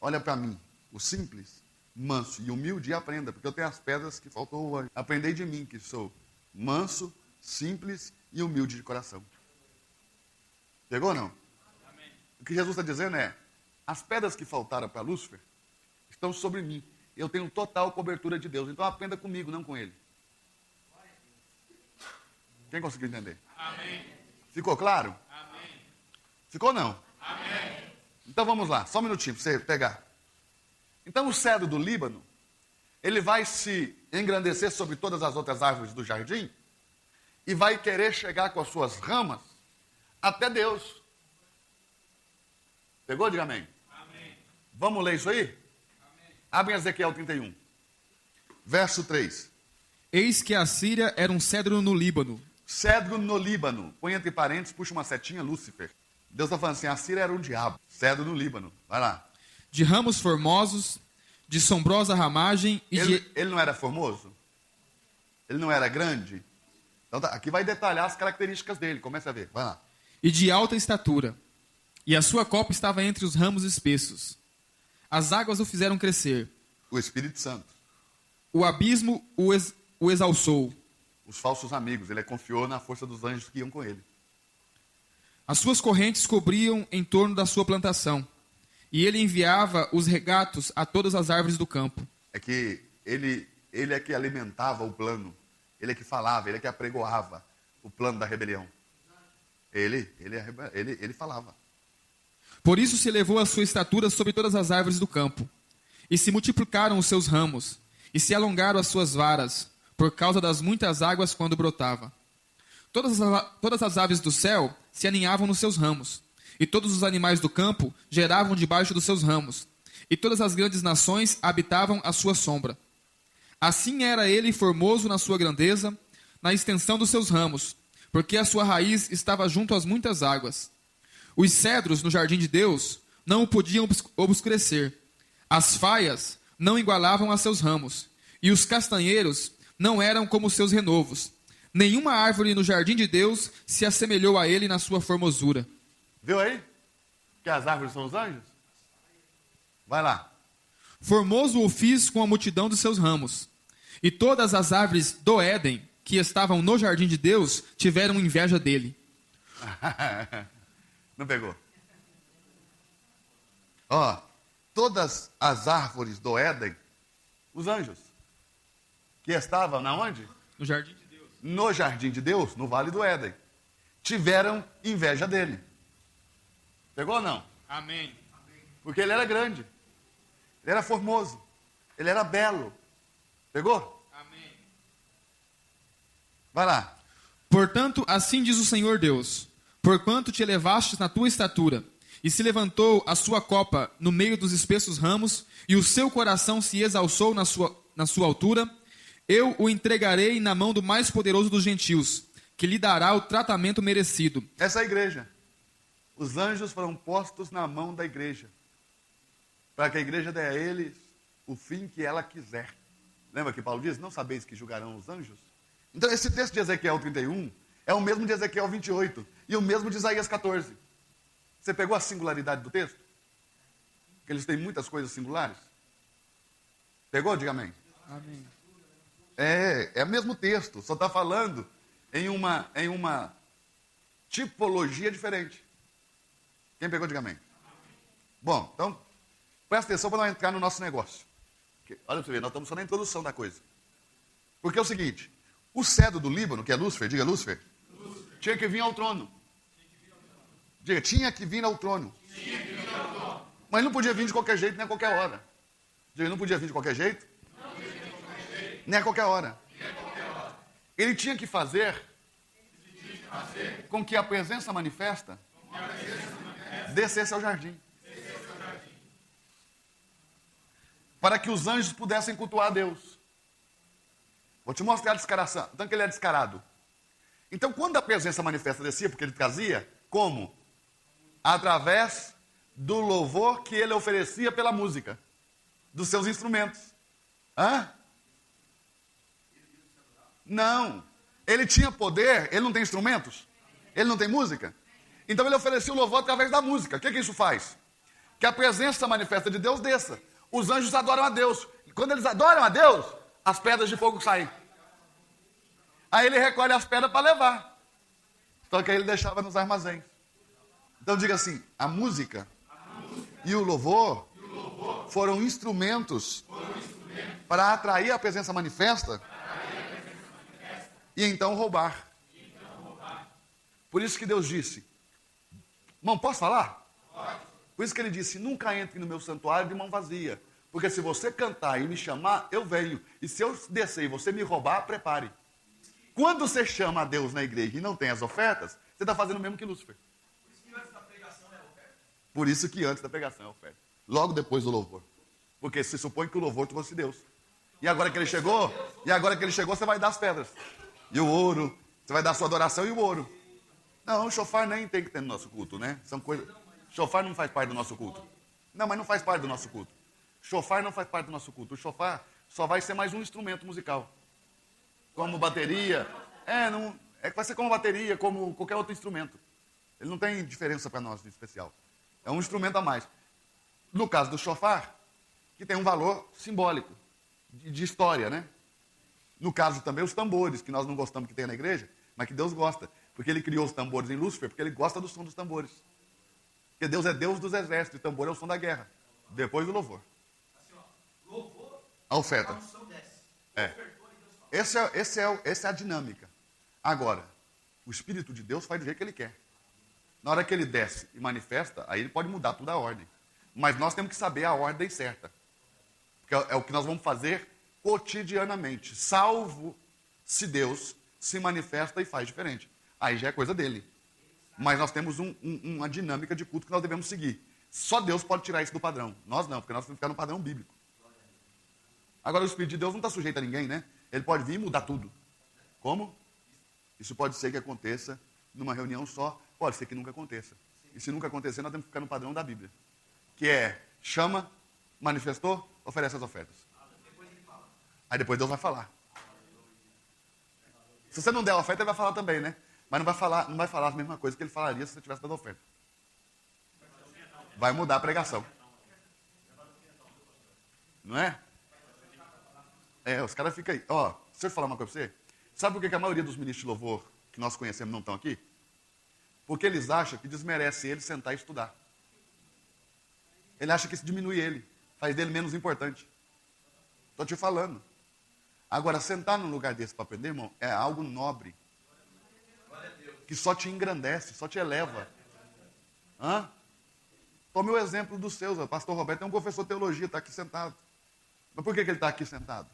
Olha para mim, o simples, manso e humilde, e aprenda, porque eu tenho as pedras que faltou hoje. Aprendei de mim, que sou manso, simples e humilde de coração. Pegou ou não? Amém. O que Jesus está dizendo é, as pedras que faltaram para Lúcifer estão sobre mim. Eu tenho total cobertura de Deus. Então aprenda comigo, não com ele. Quem conseguiu entender? Amém. Ficou claro? Amém. Ficou não? Amém. Então vamos lá, só um minutinho para você pegar. Então o cedro do Líbano, ele vai se engrandecer sobre todas as outras árvores do jardim e vai querer chegar com as suas ramas até Deus. Pegou? Diga amém. Amém. Vamos ler isso aí? Amém. Abre Ezequiel 31, verso 3. Eis que a Síria era um cedro no Líbano. Cedro no Líbano. Põe entre parênteses, puxa uma setinha, Lúcifer. Deus está falando assim, a Síria era um diabo. Cedro no Líbano. Vai lá. De ramos formosos, de sombrosa ramagem e Ele não era formoso? Ele não era grande? Então tá, aqui vai detalhar as características dele. Começa a ver. Vai lá. e de alta estatura. E a sua copa estava entre os ramos espessos. As águas o fizeram crescer. O Espírito Santo. O abismo o exalçou. Os falsos amigos. Ele confiou na força dos anjos que iam com ele. As suas correntes cobriam em torno da sua plantação. E ele enviava os regatos a todas as árvores do campo. É que ele é que alimentava o plano. Ele é que falava, ele é que apregoava o plano da rebelião. Ele falava. Por isso se elevou a sua estatura sobre todas as árvores do campo. E se multiplicaram os seus ramos. E se alongaram as suas varas, por causa das muitas águas quando brotava. Todas as aves do céu se aninhavam nos seus ramos. E todos os animais do campo geravam debaixo dos seus ramos. E todas as grandes nações habitavam à sua sombra. Assim era ele formoso na sua grandeza, na extensão dos seus ramos, porque a sua raiz estava junto às muitas águas. Os cedros no jardim de Deus não o podiam obscurecer. As faias não igualavam a seus ramos, e os castanheiros não eram como os seus renovos. Nenhuma árvore no jardim de Deus se assemelhou a ele na sua formosura. Viu aí? Que as árvores são os anjos? Vai lá. Formoso o fiz com a multidão dos seus ramos. E todas as árvores do Éden, que estavam no jardim de Deus, tiveram inveja dele. Não pegou? Ó, todas as árvores do Éden, os anjos, que estavam na onde? No jardim de Deus. No jardim de Deus, no vale do Éden, tiveram inveja dele. Pegou ou não? Amém. Porque ele era grande, ele era formoso, ele era belo. Pegou? Amém. Vai lá. Portanto, assim diz o Senhor Deus: porquanto te elevastes na tua estatura, e se levantou a sua copa no meio dos espessos ramos, e o seu coração se exalçou na sua altura, eu o entregarei na mão do mais poderoso dos gentios, que lhe dará o tratamento merecido. Essa é a igreja. Os anjos foram postos na mão da igreja, para que a igreja dê a eles o fim que ela quiser. Lembra que Paulo diz, não sabeis que julgarão os anjos? Então esse texto de Ezequiel 31 É o mesmo de Ezequiel 28 e o mesmo de Isaías 14. Você pegou a singularidade do texto? Que eles têm muitas coisas singulares? Pegou? Diga amém. Amém. É o mesmo texto, só está falando em uma tipologia diferente. Quem pegou, diga amém. Bom, então, presta atenção para não entrar no nosso negócio. Porque, olha para você ver, nós estamos só na introdução da coisa. Porque é o seguinte, o cedro do Líbano, que é Lúcifer, diga Lúcifer, tinha que vir ao trono. Diga, tinha que vir ao trono. Mas não podia vir de qualquer jeito, nem a qualquer hora. Diga, não podia vir de qualquer jeito, nem a qualquer hora. Ele tinha que fazer com que a presença manifesta descesse ao jardim. Para que os anjos pudessem cultuar a Deus. Vou te mostrar a descaração. Então que ele é descarado. Então quando a presença manifesta descia, porque ele trazia, como? Através do louvor que ele oferecia pela música. Dos seus instrumentos. Hã? Não. Ele tinha poder, ele não tem instrumentos? Ele não tem música? Então ele oferecia o louvor através da música. O que isso faz? Que a presença manifesta de Deus desça. Os anjos adoram a Deus. E quando eles adoram a Deus, as pedras de fogo saem. Aí ele recolhe as pedras para levar. Só que aí ele deixava nos armazéns. Então diga assim, a música e o louvor foram instrumentos para atrair a presença manifesta e então roubar. Por isso que Deus disse, irmão, posso falar? Por isso que ele disse, nunca entre no meu santuário de mão vazia. Porque se você cantar e me chamar, eu venho. E se eu descer e você me roubar, prepare. Quando você chama a Deus na igreja e não tem as ofertas, você está fazendo o mesmo que Lúcifer. Por isso que antes da pregação é oferta. Logo depois do louvor. Porque se supõe que o louvor trouxe Deus. E agora que ele chegou, você vai dar as pedras. E o ouro, você vai dar a sua adoração e o ouro. Não, o shofar nem tem que ter no nosso culto, né? São coisas... Shofar não faz parte do nosso culto. Não, mas não faz parte do nosso culto. Shofar não faz parte do nosso culto. O shofar só vai ser mais um instrumento musical. Como bateria. Vai ser como bateria, como qualquer outro instrumento. Ele não tem diferença para nós de especial. É um instrumento a mais. No caso do shofar, que tem um valor simbólico, de história, né? No caso também os tambores, que nós não gostamos que tenha na igreja, mas que Deus gosta. Porque ele criou os tambores em Lúcifer, porque ele gosta do som dos tambores. Porque Deus é Deus dos exércitos, e tambor é o som da guerra. Depois do louvor. A oferta. Essa é a dinâmica. Agora, o Espírito de Deus faz do jeito que ele quer. Na hora que ele desce e manifesta, aí ele pode mudar toda a ordem. Mas nós temos que saber a ordem certa. Porque é o que nós vamos fazer cotidianamente. Salvo se Deus se manifesta e faz diferente. Aí já é coisa dele. Mas nós temos uma dinâmica de culto que nós devemos seguir. Só Deus pode tirar isso do padrão. Nós não, porque nós temos que ficar no padrão bíblico. Agora o Espírito de Deus não está sujeito a ninguém, né? Ele pode vir e mudar tudo. Como? Isso pode ser que aconteça numa reunião só, pode ser que nunca aconteça. E se nunca acontecer, nós temos que ficar no padrão da Bíblia. Que é, chama, manifestou, oferece as ofertas. Aí depois Deus vai falar. Se você não der a oferta, ele vai falar também, né? Mas não vai falar a mesma coisa que ele falaria se você tivesse dado oferta. Vai mudar a pregação. Não é? Os caras ficam aí. Ó, deixa eu falar uma coisa pra você. Sabe por que a maioria dos ministros de louvor que nós conhecemos não estão aqui? Porque eles acham que desmerece ele sentar e estudar. Ele acha que isso diminui ele. Faz dele menos importante. Estou te falando. Agora, sentar num lugar desse para aprender, irmão, é algo nobre. Que só te engrandece, só te eleva. Tome o exemplo dos seus. O pastor Roberto é um professor de teologia, está aqui sentado. Mas por que ele está aqui sentado?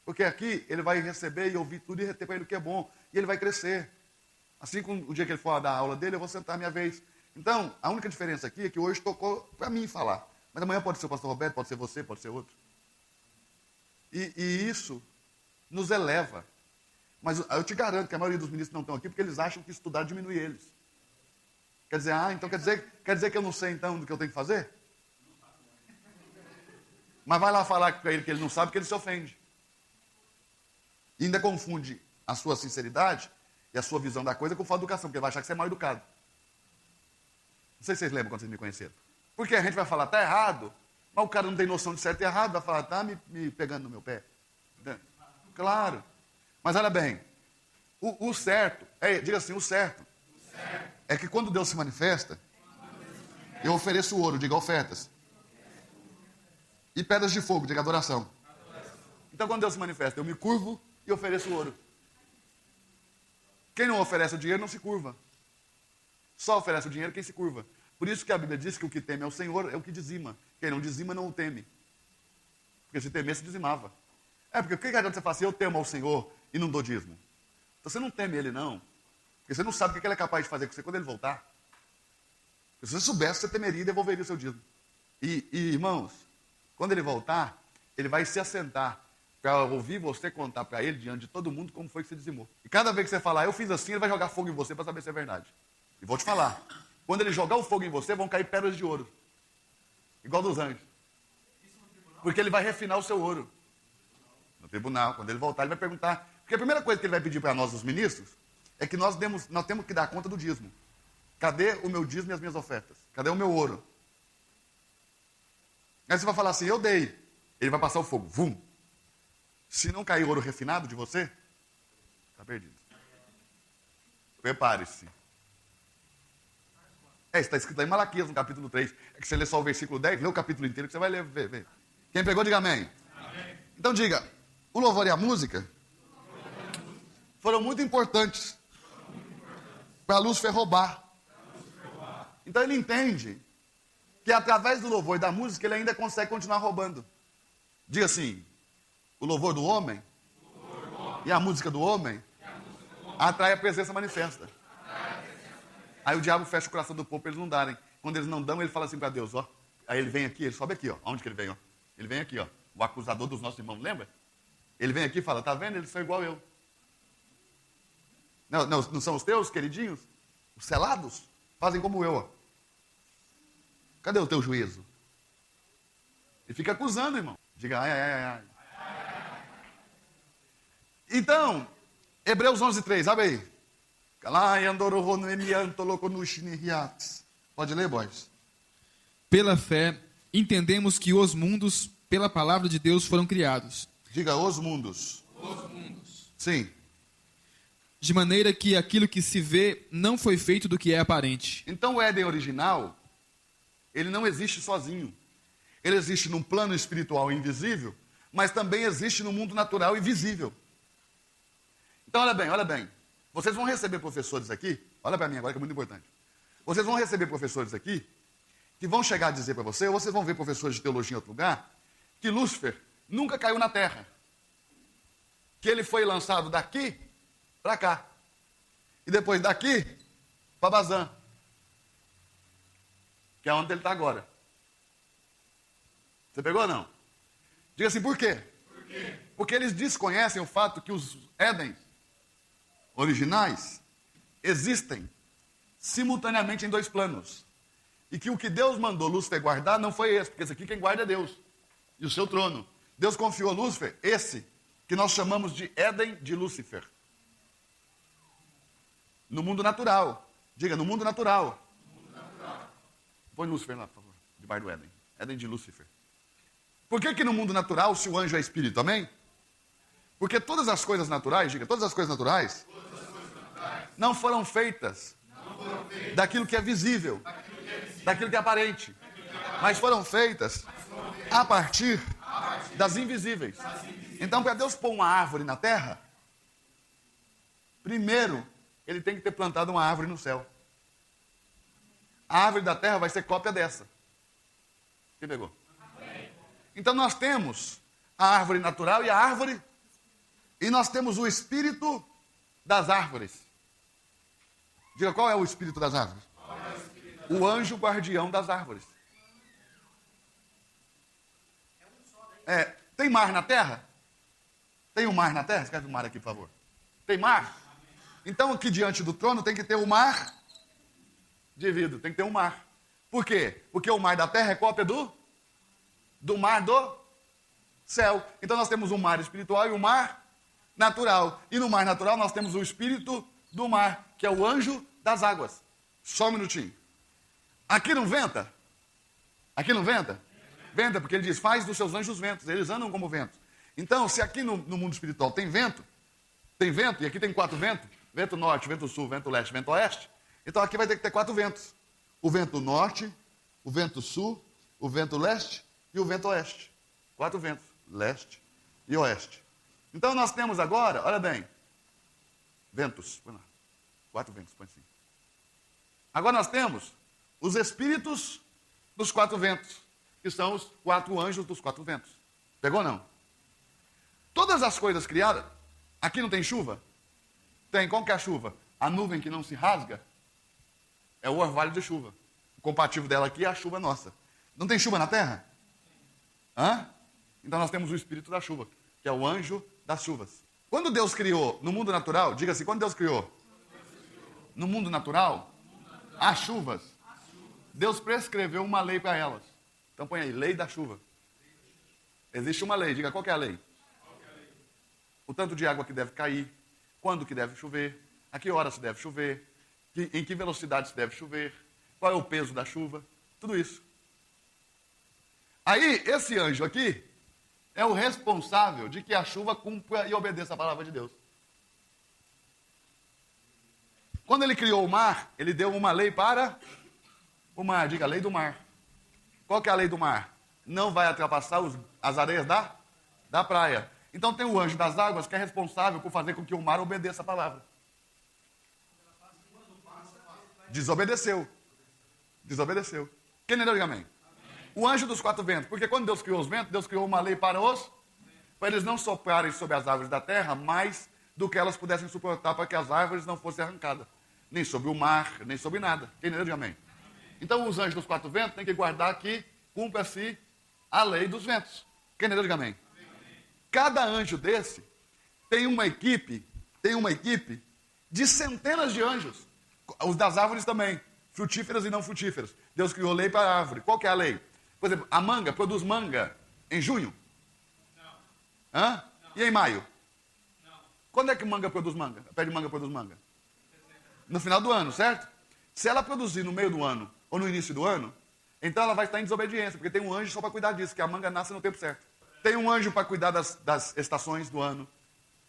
Porque aqui ele vai receber e ouvir tudo e reter para ele o que é bom. E ele vai crescer. Assim como o dia que ele for dar a aula dele, eu vou sentar a minha vez. Então, a única diferença aqui é que hoje tocou para mim falar. Mas amanhã pode ser o pastor Roberto, pode ser você, pode ser outro. E isso nos eleva. Mas eu te garanto que a maioria dos ministros não estão aqui porque eles acham que estudar diminui eles. Quer dizer, então quer dizer que eu não sei então do que eu tenho que fazer? Mas vai lá falar para ele que ele não sabe, que ele se ofende. E ainda confunde a sua sinceridade E a sua visão da coisa é com falta de educação, porque ele vai achar que você é mal educado. Não sei se vocês lembram quando vocês me conheceram. Porque a gente vai falar, tá errado, mas o cara não tem noção de certo e errado, vai falar, tá me pegando no meu pé. Claro. Mas olha bem, o certo, diga assim, o certo é que quando Deus se manifesta, eu ofereço ouro, diga ofertas. E pedras de fogo, diga adoração. Então quando Deus se manifesta, eu me curvo e ofereço ouro. Quem não oferece o dinheiro não se curva. Só oferece o dinheiro quem se curva. Por isso que a Bíblia diz que o que teme ao Senhor é o que dizima. Quem não dizima não o teme. Porque se temesse, dizimava. Porque o que adianta você falar assim, eu temo ao Senhor e não dou dízimo? Então você não teme Ele não. Porque você não sabe o que Ele é capaz de fazer com você quando Ele voltar. Porque se você soubesse, você temeria e devolveria o seu dízimo. E irmãos, quando Ele voltar, Ele vai se assentar para ouvir você contar para Ele, diante de todo mundo, como foi que você dizimou. E cada vez que você falar, eu fiz assim, Ele vai jogar fogo em você para saber se é verdade. E vou te falar, quando Ele jogar o fogo em você, vão cair pedras de ouro. Igual dos anjos. Porque Ele vai refinar o seu ouro. No tribunal, quando Ele voltar, Ele vai perguntar. Porque a primeira coisa que Ele vai pedir para nós, os ministros, é que nós temos que dar conta do dízimo. Cadê o meu dízimo e as minhas ofertas? Cadê o meu ouro? Aí você vai falar assim, eu dei. Ele vai passar o fogo. Vum. Se não cair ouro refinado de você, está perdido. Prepare-se. Está escrito lá em Malaquias, no capítulo 3. É que você lê só o versículo 10, lê o capítulo inteiro que você vai ler, ver. Quem pegou, diga amém. Amém. Então diga, o louvor e a música foram muito importantes para Lúcifer roubar. Então ele entende que através do louvor e da música ele ainda consegue continuar roubando. Diga assim, o louvor do homem e a música do homem atrai a presença manifesta. Aí o diabo fecha o coração do povo para eles não darem. Quando eles não dão, ele fala assim para Deus, ó. Aí ele vem aqui, ele sobe aqui, ó. Onde que ele vem, ó? Ele vem aqui, ó. O acusador dos nossos irmãos, lembra? Ele vem aqui e fala, tá vendo? Eles são igual eu. Não são os teus, queridinhos? Os selados? Fazem como eu, ó. Cadê o teu juízo? Ele fica acusando, irmão. Diga, ai. Então, Hebreus 11:3, abre aí. Pode ler, boys? Pela fé, entendemos que os mundos, pela palavra de Deus, foram criados. Diga, os mundos. Os mundos. Sim. De maneira que aquilo que se vê não foi feito do que é aparente. Então o Éden original, ele não existe sozinho. Ele existe num plano espiritual invisível, mas também existe no mundo natural e visível. Então olha bem. Vocês vão receber professores aqui, olha para mim agora que é muito importante. Vocês vão receber professores aqui, que vão chegar a dizer para você, ou vocês vão ver professores de teologia em outro lugar, que Lúcifer nunca caiu na terra. Que ele foi lançado daqui para cá. E depois daqui para Bazã. Que é onde ele está agora. Você pegou ou não? Diga assim, por quê? Porque eles desconhecem o fato que os Édens originais existem simultaneamente em dois planos. E que o que Deus mandou Lúcifer guardar não foi esse, porque esse aqui quem guarda é Deus. E o seu trono. Deus confiou a Lúcifer esse, que nós chamamos de Éden de Lúcifer. No mundo natural. Diga, no mundo natural. Põe Lúcifer lá, por favor. Debaixo do Éden. Éden de Lúcifer. Por que no mundo natural, se o anjo é espírito, amém? Porque todas as coisas naturais, diga, todas as coisas naturais não foram feitas daquilo que é visível, daquilo que é aparente, mas foram feitas a partir das invisíveis. Então, para Deus pôr uma árvore na terra, primeiro, ele tem que ter plantado uma árvore no céu. A árvore da terra vai ser cópia dessa. Quem pegou? Então, nós temos a árvore natural e a árvore, e nós temos o espírito das árvores. Diga, qual é o espírito das árvores? O anjo guardião das árvores. Tem mar na terra? Tem um mar na terra? Escreve o mar aqui, por favor. Tem mar? Então, aqui diante do trono tem que ter o mar de vidro. Tem que ter um mar. Por quê? Porque o mar da terra é cópia do mar do céu. Então, nós temos um mar espiritual e um mar natural. E no mar natural nós temos o espírito do mar, que é o anjo das águas. Só um minutinho. Aqui não venta? Aqui não venta? Venta, porque ele diz, faz dos seus anjos ventos. Eles andam como ventos. Então, se aqui no mundo espiritual tem vento, e aqui tem 4 ventos, vento norte, vento sul, vento leste, vento oeste, então aqui vai ter que ter 4 ventos. O vento norte, o vento sul, o vento leste e o vento oeste. 4 ventos, leste e oeste. Então nós temos agora, olha bem, ventos, 4 ventos, põe assim. Agora nós temos os espíritos dos 4 ventos, que são os 4 anjos dos 4 ventos. Pegou ou não? Todas as coisas criadas, aqui não tem chuva? Tem, qual que é a chuva? A nuvem que não se rasga é o orvalho de chuva. O compatível dela aqui é a chuva nossa. Não tem chuva na terra? Hã? Então nós temos o espírito da chuva, que é o anjo das chuvas. Quando Deus criou no mundo natural, diga assim, quando Deus criou? No mundo natural, as chuvas, Deus prescreveu uma lei para elas. Então põe aí, lei da chuva. Existe uma lei, diga qual que é a lei? O tanto de água que deve cair, quando que deve chover, a que hora se deve chover, em que velocidade se deve chover, qual é o peso da chuva, tudo isso. Aí, esse anjo aqui é o responsável de que a chuva cumpra e obedeça a palavra de Deus. Quando ele criou o mar, ele deu uma lei para o mar, diga, a lei do mar. Qual que é a lei do mar? Não vai ultrapassar as areias da praia. Então tem o anjo das águas que é responsável por fazer com que o mar obedeça a palavra. Desobedeceu. Quem entendeu, diga amém. O anjo dos 4 ventos, porque quando Deus criou os ventos, Deus criou uma lei para eles não soprarem sobre as árvores da terra mais do que elas pudessem suportar para que as árvores não fossem arrancadas. Nem sobre o mar, nem sobre nada. Quem entendeu, diga amém. Então os anjos dos 4 ventos têm que guardar que cumpra-se a lei dos ventos. Quem entendeu, diga amém. Cada anjo desse tem uma equipe de centenas de anjos. Os das árvores também, frutíferas e não frutíferas. Deus criou lei para a árvore. Qual que é a lei? Por exemplo, a manga produz manga em junho? Não. Hã? Não. E em maio? Não. Quando é que manga produz manga? A pé de manga produz manga? No final do ano, certo? Se ela produzir no meio do ano ou no início do ano, então ela vai estar em desobediência, porque tem um anjo só para cuidar disso, que a manga nasce no tempo certo. Tem um anjo para cuidar das estações do ano,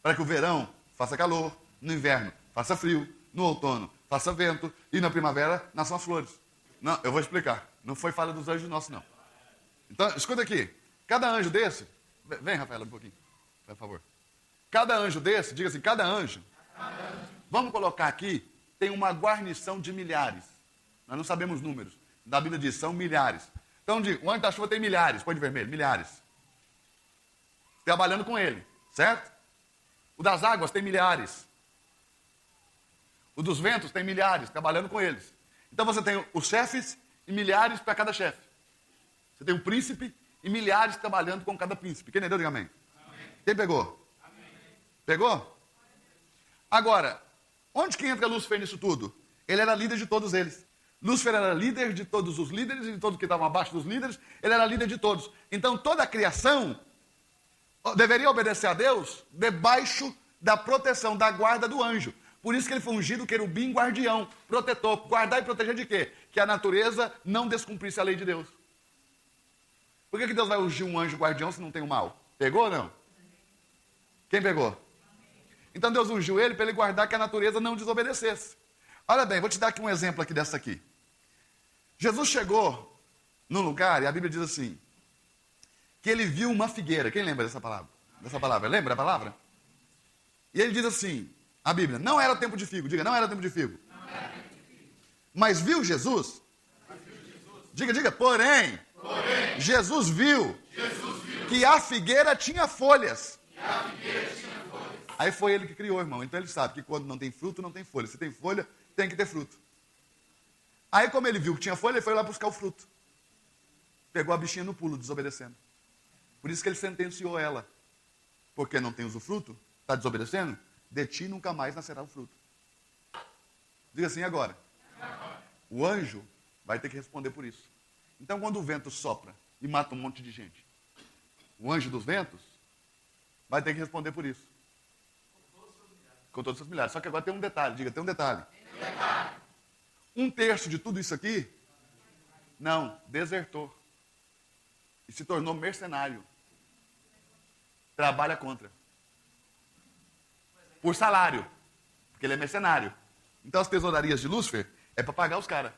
para que o verão faça calor, no inverno faça frio, no outono faça vento e na primavera nasçam as flores. Não, eu vou explicar. Não foi falha dos anjos nossos, não. Então, escuta aqui. Cada anjo desse... Vem, Rafaela, um pouquinho, por favor. Cada anjo desse, diga assim, cada anjo. Vamos colocar aqui, tem uma guarnição de milhares. Nós não sabemos números. Da Bíblia diz, são milhares. Então, o anjo da chuva tem milhares, põe de vermelho, milhares. Trabalhando com ele, certo? O das águas tem milhares. O dos ventos tem milhares, trabalhando com eles. Então você tem os chefes e milhares para cada chefe. Você tem um príncipe e milhares trabalhando com cada príncipe. Quem entendeu, diga amém. Amém. Quem pegou? Amém. Pegou? Agora, onde que entra Lúcifer nisso tudo? Ele era líder de todos eles. Lúcifer era líder de todos os líderes e de todos que estavam abaixo dos líderes. Ele era líder de todos. Então toda a criação deveria obedecer a Deus debaixo da proteção, da guarda do anjo. Por isso que ele foi ungido querubim guardião, protetor. Guardar e proteger de quê? Que a natureza não descumprisse a lei de Deus. Por que Deus vai ungir um anjo guardião se não tem o mal? Pegou ou não? Quem pegou? Então Deus ungiu ele para ele guardar que a natureza não desobedecesse. Olha bem, vou te dar aqui um exemplo aqui dessa aqui. Jesus chegou num lugar, e a Bíblia diz assim, que ele viu uma figueira. Quem lembra dessa palavra? Lembra a palavra? E ele diz assim, a Bíblia, não era tempo de figo. Diga, não era tempo de figo. Mas viu Jesus? Diga, porém, Jesus viu que a figueira tinha folhas. Aí foi ele que criou, irmão. Então ele sabe que quando não tem fruto, não tem folha. Se tem folha, tem que ter fruto. Aí como ele viu que tinha folha, ele foi lá buscar o fruto. Pegou a bichinha no pulo, desobedecendo. Por isso que ele sentenciou ela. Porque não tem usufruto, está desobedecendo, de ti nunca mais nascerá o fruto. Diga assim agora. O anjo vai ter que responder por isso. Então quando o vento sopra e mata um monte de gente, o anjo dos ventos vai ter que responder por isso. Com todos os milhares. Só que agora tem um detalhe. Diga, tem um detalhe. Um terço de tudo isso aqui, não, desertou. E se tornou mercenário. Trabalha contra. Por salário. Porque ele é mercenário. Então as tesourarias de Lúcifer é para pagar os caras.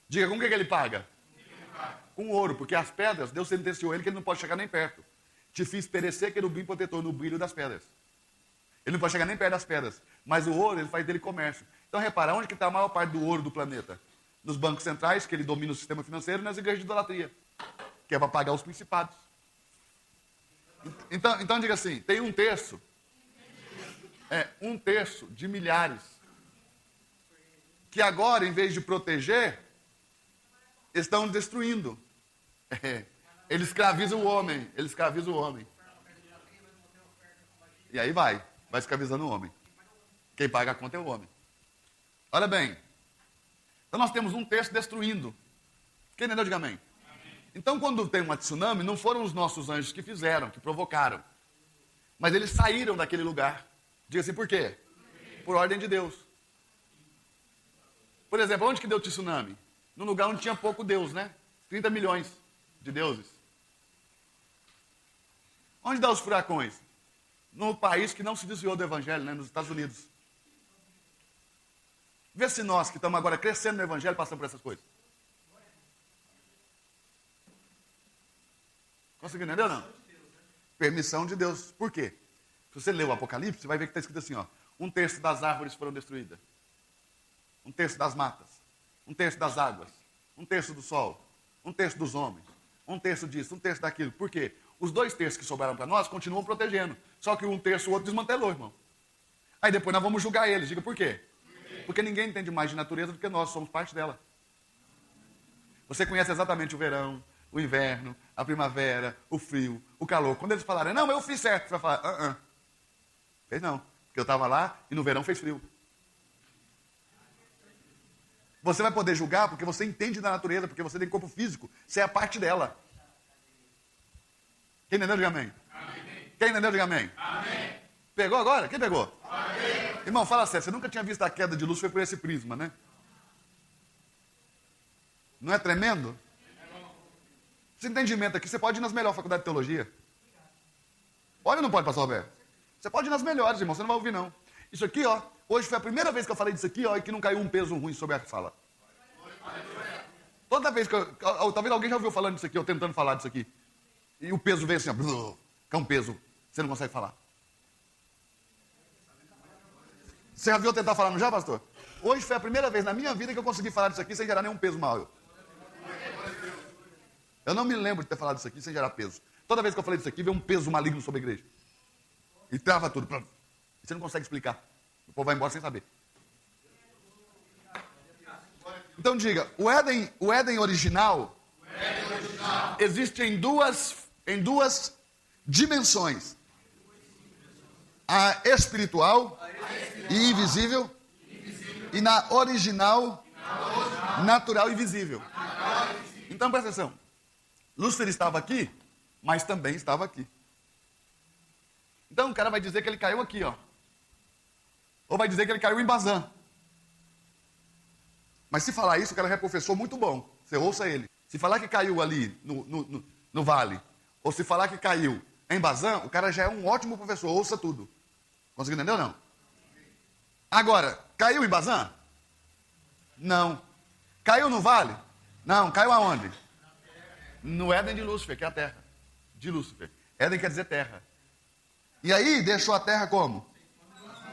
Diga, com o que ele paga? Com ouro, porque as pedras, Deus sentenciou ele que ele não pode chegar nem perto. Te fiz perecer, querubim protetor, no brilho das pedras. Ele não pode chegar nem perto das pedras. Mas o ouro, ele faz dele comércio. Então repara, onde que está a maior parte do ouro do planeta? Nos bancos centrais, que ele domina o sistema financeiro, e nas igrejas de idolatria. Que é para pagar os principados. Então diga assim, tem um terço de milhares. Que agora, em vez de proteger, estão destruindo. Ele escraviza o homem. E aí vai escravizando o homem. Quem paga a conta é o homem. Olha bem. Então nós temos um terço destruindo. Quem entendeu? Diga amém. Então quando tem uma tsunami, não foram os nossos anjos que fizeram, que provocaram. Mas eles saíram daquele lugar. Diga assim, por quê? Por ordem de Deus. Por exemplo, onde que deu tsunami? Num lugar onde tinha pouco Deus, né? 30 milhões de deuses. Onde dá os furacões? No país que não se desviou do evangelho, né? Nos Estados Unidos. Vê se nós que estamos agora crescendo no evangelho passamos por essas coisas. Conseguiu entender ou não? Permissão de Deus. Por quê? Se você ler o Apocalipse, você vai ver que está escrito assim, ó. Um terço das árvores foram destruídas. Um terço das matas. Um terço das águas. Um terço do sol. Um terço dos homens. Um terço disso, um terço daquilo. Por quê? Os 2 terços que sobraram para nós continuam protegendo. Só que um terço o outro desmantelou, irmão. Aí depois nós vamos julgar eles. Diga por quê? Porque ninguém entende mais de natureza do que nós, somos parte dela. Você conhece exatamente o verão, o inverno, a primavera, o frio, o calor. Quando eles falarem, não, eu fiz certo, você vai falar, fez não. Porque eu estava lá e no verão fez frio. Você vai poder julgar porque você entende da natureza, porque você tem corpo físico, você é a parte dela. Quem entendeu, diga amém. Quem entendeu, diga amém. Pegou agora? Quem pegou? Amém. Irmão, fala sério, você nunca tinha visto a queda de Lúcifer por esse prisma, né? Não é tremendo? Esse entendimento aqui, você pode ir nas melhores faculdades de teologia. Pode ou não pode, pastor Roberto? Você pode ir nas melhores, irmão, você não vai ouvir não. Isso aqui, ó, hoje foi a primeira vez que eu falei disso aqui, ó, e que não caiu um peso ruim sobre a fala. Toda vez que talvez alguém já ouviu falando disso aqui, ou tentando falar disso aqui. E o peso vem assim, ó, que é um peso, você não consegue falar. Você já viu eu tentar falar, não já, pastor? Hoje foi a primeira vez na minha vida que eu consegui falar disso aqui sem gerar nenhum peso mal. Eu não me lembro de ter falado disso aqui sem gerar peso. Toda vez que eu falei disso aqui, veio um peso maligno sobre a igreja. E trava tudo. Você não consegue explicar. O povo vai embora sem saber. Então diga, o Éden original existe em duas dimensões. A espiritual e invisível. E na original, natural e visível. Então presta atenção. Lúcifer estava aqui, mas também estava aqui. Então o cara vai dizer que ele caiu aqui, ó. Ou vai dizer que ele caiu em Bazã. Mas se falar isso, o cara é professor muito bom. Você ouça ele. Se falar que caiu ali no vale, ou se falar que caiu em Bazã, o cara já é um ótimo professor. Ouça tudo. Conseguiu entender ou não? Agora, caiu em Bazã? Não. Caiu no vale? Não. Caiu aonde? No Éden de Lúcifer, que é a terra. De Lúcifer. Éden quer dizer terra. E aí, deixou a terra como?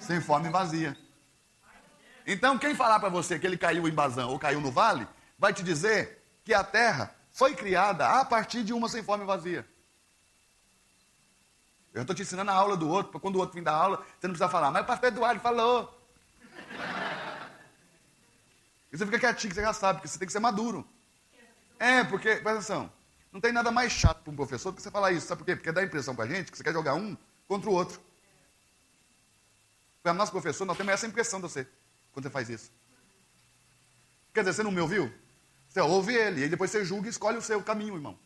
Sem forma e vazia. Então, quem falar para você que ele caiu em Bazã ou caiu no vale, vai te dizer que a terra foi criada a partir de uma sem forma e vazia. Eu estou te ensinando a aula do outro, para quando o outro vir da aula, você não precisa falar, mas o pastor Eduardo falou. E você fica quietinho, que você já sabe, porque você tem que ser maduro. Porque, presta atenção, não tem nada mais chato para um professor do que você falar isso. Sabe por quê? Porque dá a impressão para a gente que você quer jogar um contra o outro. Para nosso professor, nós temos essa impressão de você, quando você faz isso. Quer dizer, você não me ouviu? Você ouve ele, e depois você julga e escolhe o seu caminho, irmão.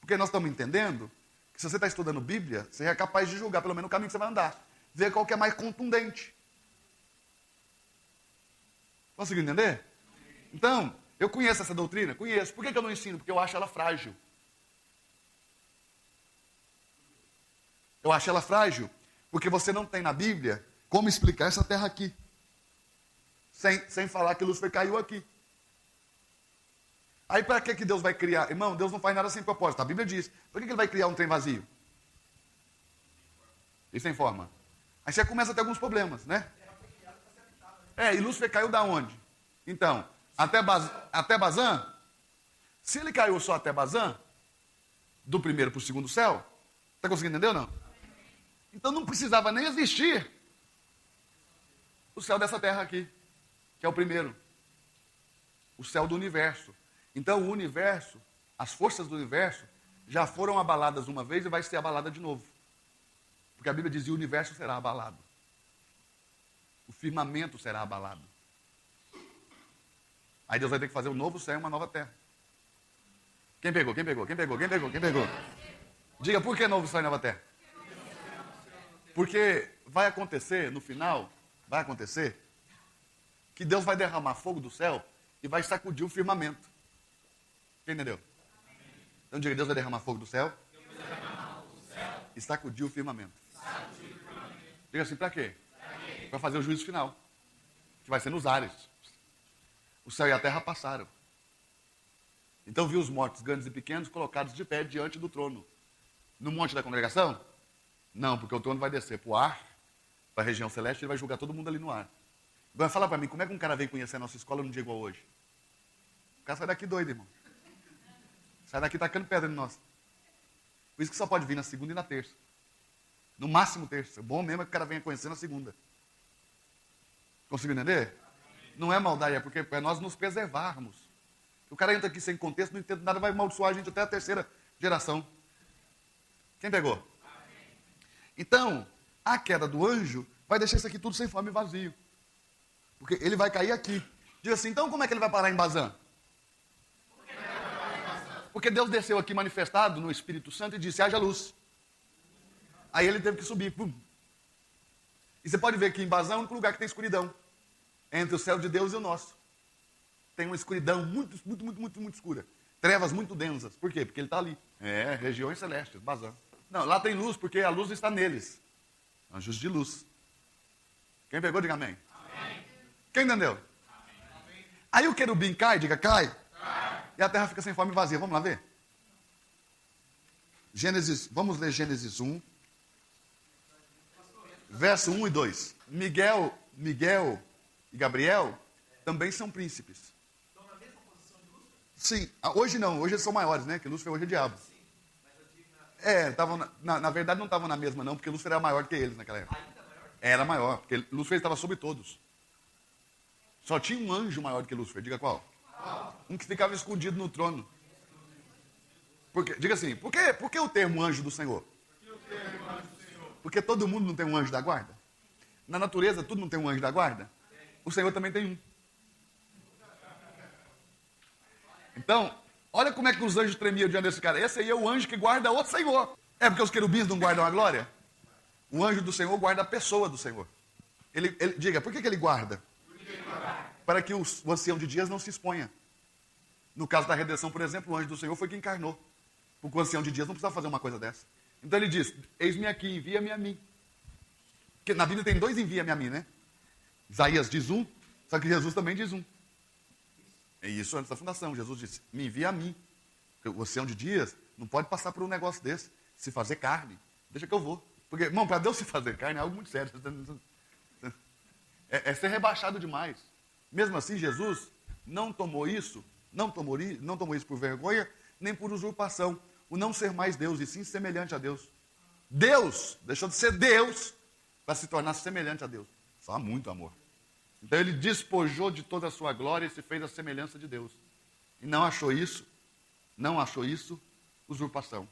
Porque nós estamos entendendo que se você está estudando Bíblia, você é capaz de julgar pelo menos o caminho que você vai andar. ver qual que é mais contundente. Conseguiu entender? Então, eu conheço essa doutrina? Conheço. Por que eu não ensino? Porque eu acho ela frágil. Eu acho ela frágil porque você não tem na Bíblia como explicar essa terra aqui. Sem falar que Lúcifer caiu aqui. Aí para que Deus vai criar? Irmão, Deus não faz nada sem propósito. A Bíblia diz. Por que ele vai criar um trem vazio? E sem forma. Aí você começa a ter alguns problemas, né? E Lúcifer caiu da onde? Então, até Bazã? Se ele caiu só até Bazã, do primeiro para o segundo céu, está conseguindo entender ou não? Então não precisava nem existir o céu dessa terra aqui, que é o primeiro. O céu do universo. Então o universo, as forças do universo, já foram abaladas uma vez e vai ser abalada de novo. Porque a Bíblia diz que o universo será abalado. O firmamento será abalado. Aí Deus vai ter que fazer um novo céu e uma nova terra. Quem pegou? Diga, por que novo céu e nova terra? Porque vai acontecer, no final, que Deus vai derramar fogo do céu e vai sacudir o firmamento. Quem entendeu? Então diga, Deus vai derramar fogo do céu e sacudir o firmamento. Diga assim, para quê? Para fazer o juízo final, que vai ser nos ares. O céu e a terra passaram. Então viu os mortos grandes e pequenos colocados de pé diante do trono. No monte da congregação? Não, porque o trono vai descer para o ar, para a região celeste, e ele vai julgar todo mundo ali no ar. Agora fala para mim, como é que um cara vem conhecer a nossa escola num dia igual hoje? O cara sai daqui doido, irmão. Sai daqui tacando pedra em nós. Por isso que só pode vir na segunda e na terça. No máximo terça. O bom mesmo é que o cara venha conhecer na segunda. Conseguiu entender? Não é maldade, é porque é nós nos preservarmos. O cara entra aqui sem contexto, não entende nada, vai amaldiçoar a gente até a terceira geração. Quem pegou? Então, a queda do anjo vai deixar isso aqui tudo sem forma e vazio. Porque ele vai cair aqui. Diz assim, então como é que ele vai parar em Bazã? Porque Deus desceu aqui manifestado no Espírito Santo e disse, haja luz. Aí ele teve que subir. Pum. E você pode ver que em Bazã é o único lugar que tem escuridão. Entre o céu de Deus e o nosso. Tem uma escuridão muito escura. Trevas muito densas. Por quê? Porque ele está ali. Regiões celestes, Bazã. Não, lá tem luz, porque a luz está neles. Anjos de luz. Quem pegou, diga amém. Amém. Quem entendeu? Amém. Aí o querubim cai, diga cai. E a terra fica sem forma e vazia. Vamos lá ver? Vamos ler Gênesis 1. Verso 1 e 2. Miguel e Gabriel também são príncipes. Estão na mesma posição de Lúcifer? Sim. Hoje não. Hoje eles são maiores, né? Que Lúcifer hoje é diabo. Na verdade não estavam na mesma não, porque Lúcifer era maior que eles naquela época. Ainda maior? Era maior, porque Lúcifer estava sobre todos. Só tinha um anjo maior do que Lúcifer, diga qual? Um que ficava escondido no trono. Diga assim, por que o termo anjo do Senhor? Porque todo mundo não tem um anjo da guarda? Na natureza, tudo não tem um anjo da guarda? O Senhor também tem um. Então, olha como é que os anjos tremiam diante desse cara. Esse aí é o anjo que guarda o Senhor. É porque os querubins não guardam a glória? O anjo do Senhor guarda a pessoa do Senhor. Diga, por que ele guarda? Para que o ancião de dias não se exponha. No caso da redenção, por exemplo, o anjo do Senhor foi que encarnou. Porque o ancião de dias não precisava fazer uma coisa dessa. Então ele diz, eis-me aqui, envia-me a mim. Porque na Bíblia tem 2 envia-me a mim, né? Isaías diz um, só que Jesus também diz um. É isso antes da fundação. Jesus disse, me envia a mim. Porque o ancião de dias não pode passar por um negócio desse. Se fazer carne, deixa que eu vou. Porque, irmão, para Deus se fazer carne é algo muito sério. É ser rebaixado demais. Mesmo assim, Jesus não tomou isso por vergonha, nem por usurpação. O não ser mais Deus, e sim semelhante a Deus. Deus deixou de ser Deus para se tornar semelhante a Deus. Só há muito amor. Então ele despojou de toda a sua glória e se fez a semelhança de Deus. E não achou isso usurpação.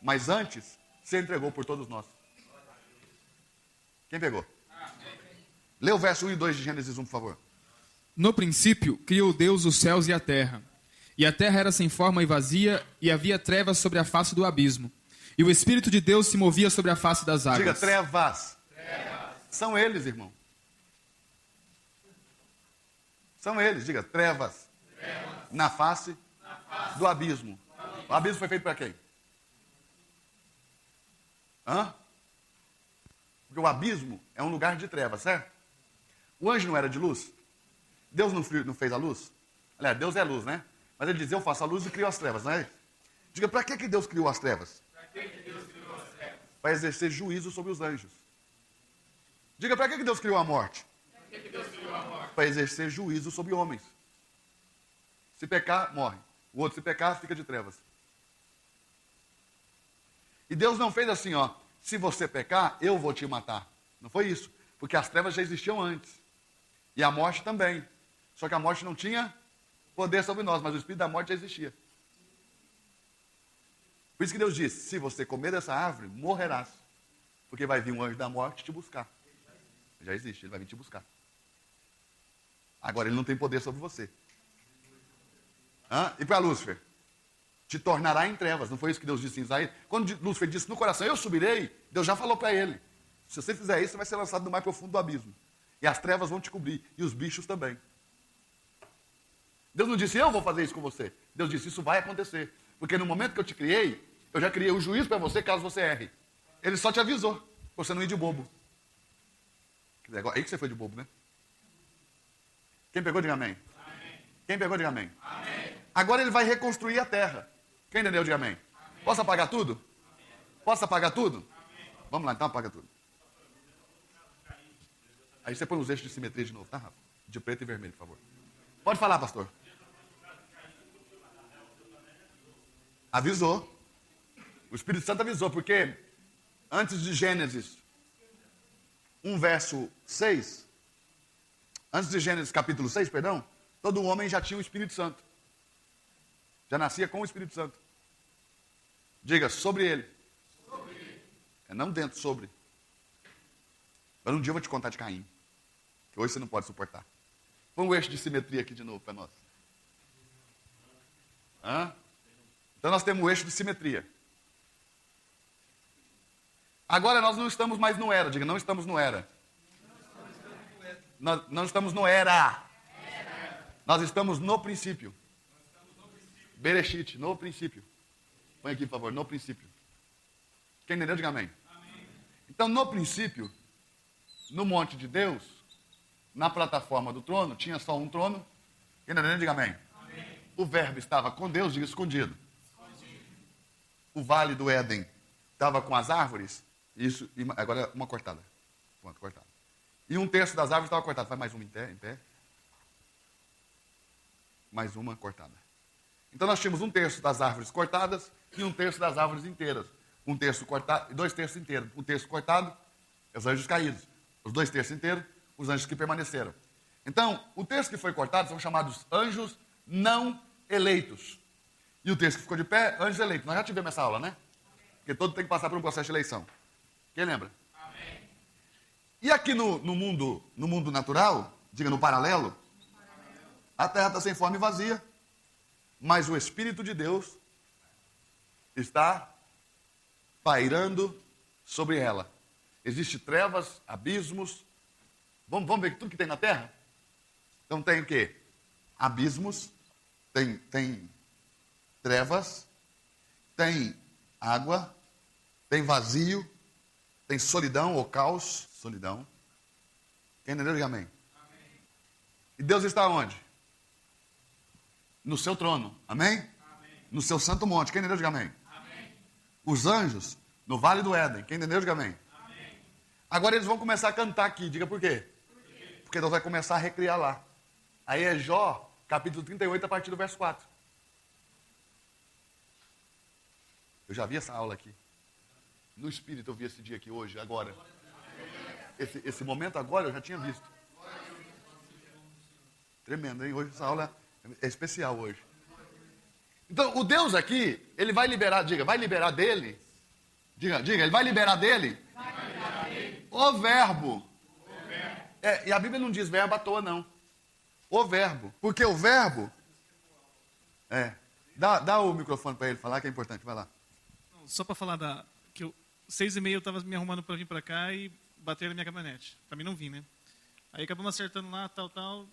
Mas antes, se entregou por todos nós. Quem pegou? Lê o verso 1 e 2 de Gênesis 1, por favor. No princípio, criou Deus os céus e a terra. E a terra era sem forma e vazia, e havia trevas sobre a face do abismo. E o Espírito de Deus se movia sobre a face das águas. Diga, trevas. São eles, irmão. São eles, diga, trevas. Na face do abismo. O abismo foi feito para quem? Hã? Porque o abismo é um lugar de trevas, certo? O anjo não era de luz? Deus não fez a luz? Aliás, Deus é luz, né? Mas ele diz, eu faço a luz e crio as trevas, não é? Diga, para que Deus criou as trevas? Para exercer juízo sobre os anjos. Diga, para que Deus criou a morte? Para exercer juízo sobre homens. Se pecar, morre. O outro, se pecar, fica de trevas. E Deus não fez assim, ó. Se você pecar, eu vou te matar. Não foi isso. Porque as trevas já existiam antes. E a morte também. Só que a morte não tinha poder sobre nós, mas o espírito da morte já existia. Por isso que Deus disse, se você comer dessa árvore, morrerás. Porque vai vir um anjo da morte te buscar. Já existe, ele vai vir te buscar. Agora ele não tem poder sobre você. E para Lúcifer? Te tornará em trevas. Não foi isso que Deus disse em Isaías? Quando Lúcifer disse no coração, eu subirei, Deus já falou para ele. Se você fizer isso, você vai ser lançado no mais profundo do abismo. E as trevas vão te cobrir. E os bichos também. Deus não disse, eu vou fazer isso com você. Deus disse, isso vai acontecer. Porque no momento que eu te criei, eu já criei o juízo para você caso você erre. Ele só te avisou. Pra você não ir de bobo. Aí que você foi de bobo, né? Quem pegou, diga amém. Amém. Quem pegou, diga amém. Amém. Agora ele vai reconstruir a terra. Quem entendeu, diga amém. Amém. Posso apagar tudo? Amém. Posso apagar tudo? Amém. Vamos lá, então apaga tudo. Aí você põe os eixos de simetria de novo, tá, Rafa? De preto e vermelho, por favor. Pode falar, pastor. Avisou. O Espírito Santo avisou, porque antes de Gênesis 1, verso 6, antes de Gênesis capítulo 6, perdão, todo homem já tinha o Espírito Santo. Já nascia com o Espírito Santo. Diga, sobre ele. Sobre ele. É não dentro, sobre. Mas um dia eu vou te contar de Caim. Que hoje você não pode suportar. Põe um eixo de simetria aqui de novo para nós. Então nós temos o eixo de simetria. Agora nós não estamos mais no era. Diga, não estamos no era. Nós não estamos no era. Nós estamos no princípio. Bereshit, no princípio. Põe aqui, por favor, no princípio. Quem entendeu, diga amém. Então, no princípio, no monte de Deus, na plataforma do trono, tinha só um trono. Quem entendeu, diga amém. O verbo estava com Deus, diga escondido. O vale do Éden estava com as árvores. Isso, agora uma cortada. Pronto, cortada. E um terço das árvores estava cortado. Faz mais uma em pé. Mais uma cortada. Então nós tínhamos um terço das árvores cortadas e um terço das árvores inteiras. Um terço cortado e 2 terços inteiros. Um terço cortado, os anjos caídos. Os 2 terços inteiros, os anjos que permaneceram. Então, o terço que foi cortado são chamados anjos não eleitos. E o terço que ficou de pé, anjos eleitos. Nós já tivemos essa aula, né? Porque todo tem que passar por um processo de eleição. Quem lembra? Amém. E aqui no mundo natural, diga no paralelo, a terra está sem forma e vazia. Mas o Espírito de Deus está pairando sobre ela. Existem trevas, abismos. Vamos ver tudo que tem na terra? Então tem o quê? Abismos, tem trevas, tem água, tem vazio, tem solidão ou caos. Solidão. Quem entendeu? Diga amém. Amém. E Deus está onde? No seu trono. Amém? Amém? No seu santo monte. Quem entendeu? Diga amém. Amém. Os anjos no vale do Éden. Quem entendeu? Diga amém. Amém. Agora eles vão começar a cantar aqui. Diga por quê? Porque Deus vai começar a recriar lá. Aí é Jó, capítulo 38, a partir do verso 4. Eu já vi essa aula aqui. No Espírito eu vi esse dia aqui hoje, agora. Esse momento agora eu já tinha visto. Tremendo, hein? Hoje essa aula é especial hoje. Então, o Deus aqui, ele vai liberar, diga, vai liberar dele. Diga, ele vai liberar dele. O verbo. E a Bíblia não diz verbo à toa, não. O verbo. Porque o verbo... Dá o microfone para ele falar, que é importante. Vai lá. Só para falar que 6h30 eu estava me arrumando para vir para cá e bateram na minha caminhonete. Pra mim não vir, né? Aí acabamos acertando lá, tal.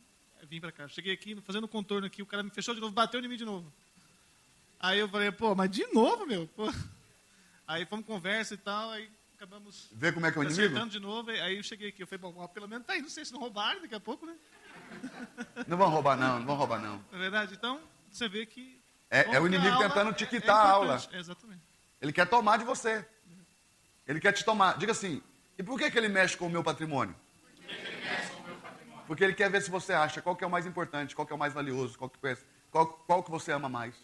Vim pra cá. Cheguei aqui, fazendo um contorno aqui, o cara me fechou de novo, bateu em mim de novo. Aí eu falei, pô, mas de novo, meu? Pô. Aí fomos conversa e tal, aí acabamos... Vê como é que é o inimigo? Acertando de novo, aí eu cheguei aqui. Eu falei, bom, pelo menos tá aí, não sei se não roubaram daqui a pouco, né? Não vão roubar não vão roubar não. Na verdade, então, você vê que... É o inimigo tentando te quitar a aula. Exatamente. Ele quer tomar de você. Ele quer te tomar. Diga assim, e por que ele mexe com o meu patrimônio? Porque ele quer ver se você acha qual que é o mais importante, qual que é o mais valioso, qual que você ama mais.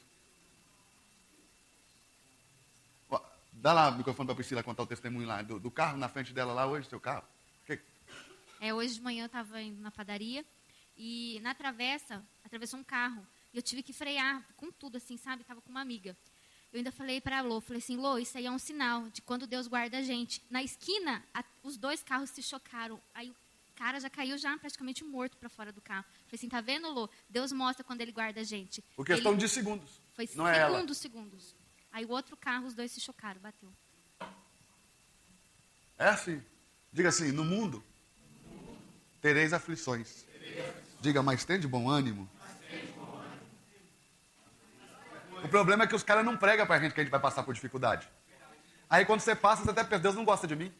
Dá lá o microfone para a Priscila contar o testemunho lá, do carro na frente dela lá hoje, seu carro. Hoje de manhã eu estava indo na padaria e na travessa, atravessou um carro. E eu tive que frear com tudo, assim, sabe? Estava com uma amiga. Eu ainda falei para a Lô, falei assim, Lô, isso aí é um sinal de quando Deus guarda a gente. Na esquina, os dois carros se chocaram. Aí o cara já caiu já praticamente morto para fora do carro. Falei assim, tá vendo, Lô? Deus mostra quando ele guarda a gente. Por questão de segundos. Foi não é ela. segundos. Aí o outro carro, os dois se chocaram, bateu. É assim. Diga assim, no mundo tereis aflições. Diga, mas tem de bom ânimo. O problema é que os caras não pregam pra gente que a gente vai passar por dificuldade. Aí quando você passa, você até pensa, Deus não gosta de mim.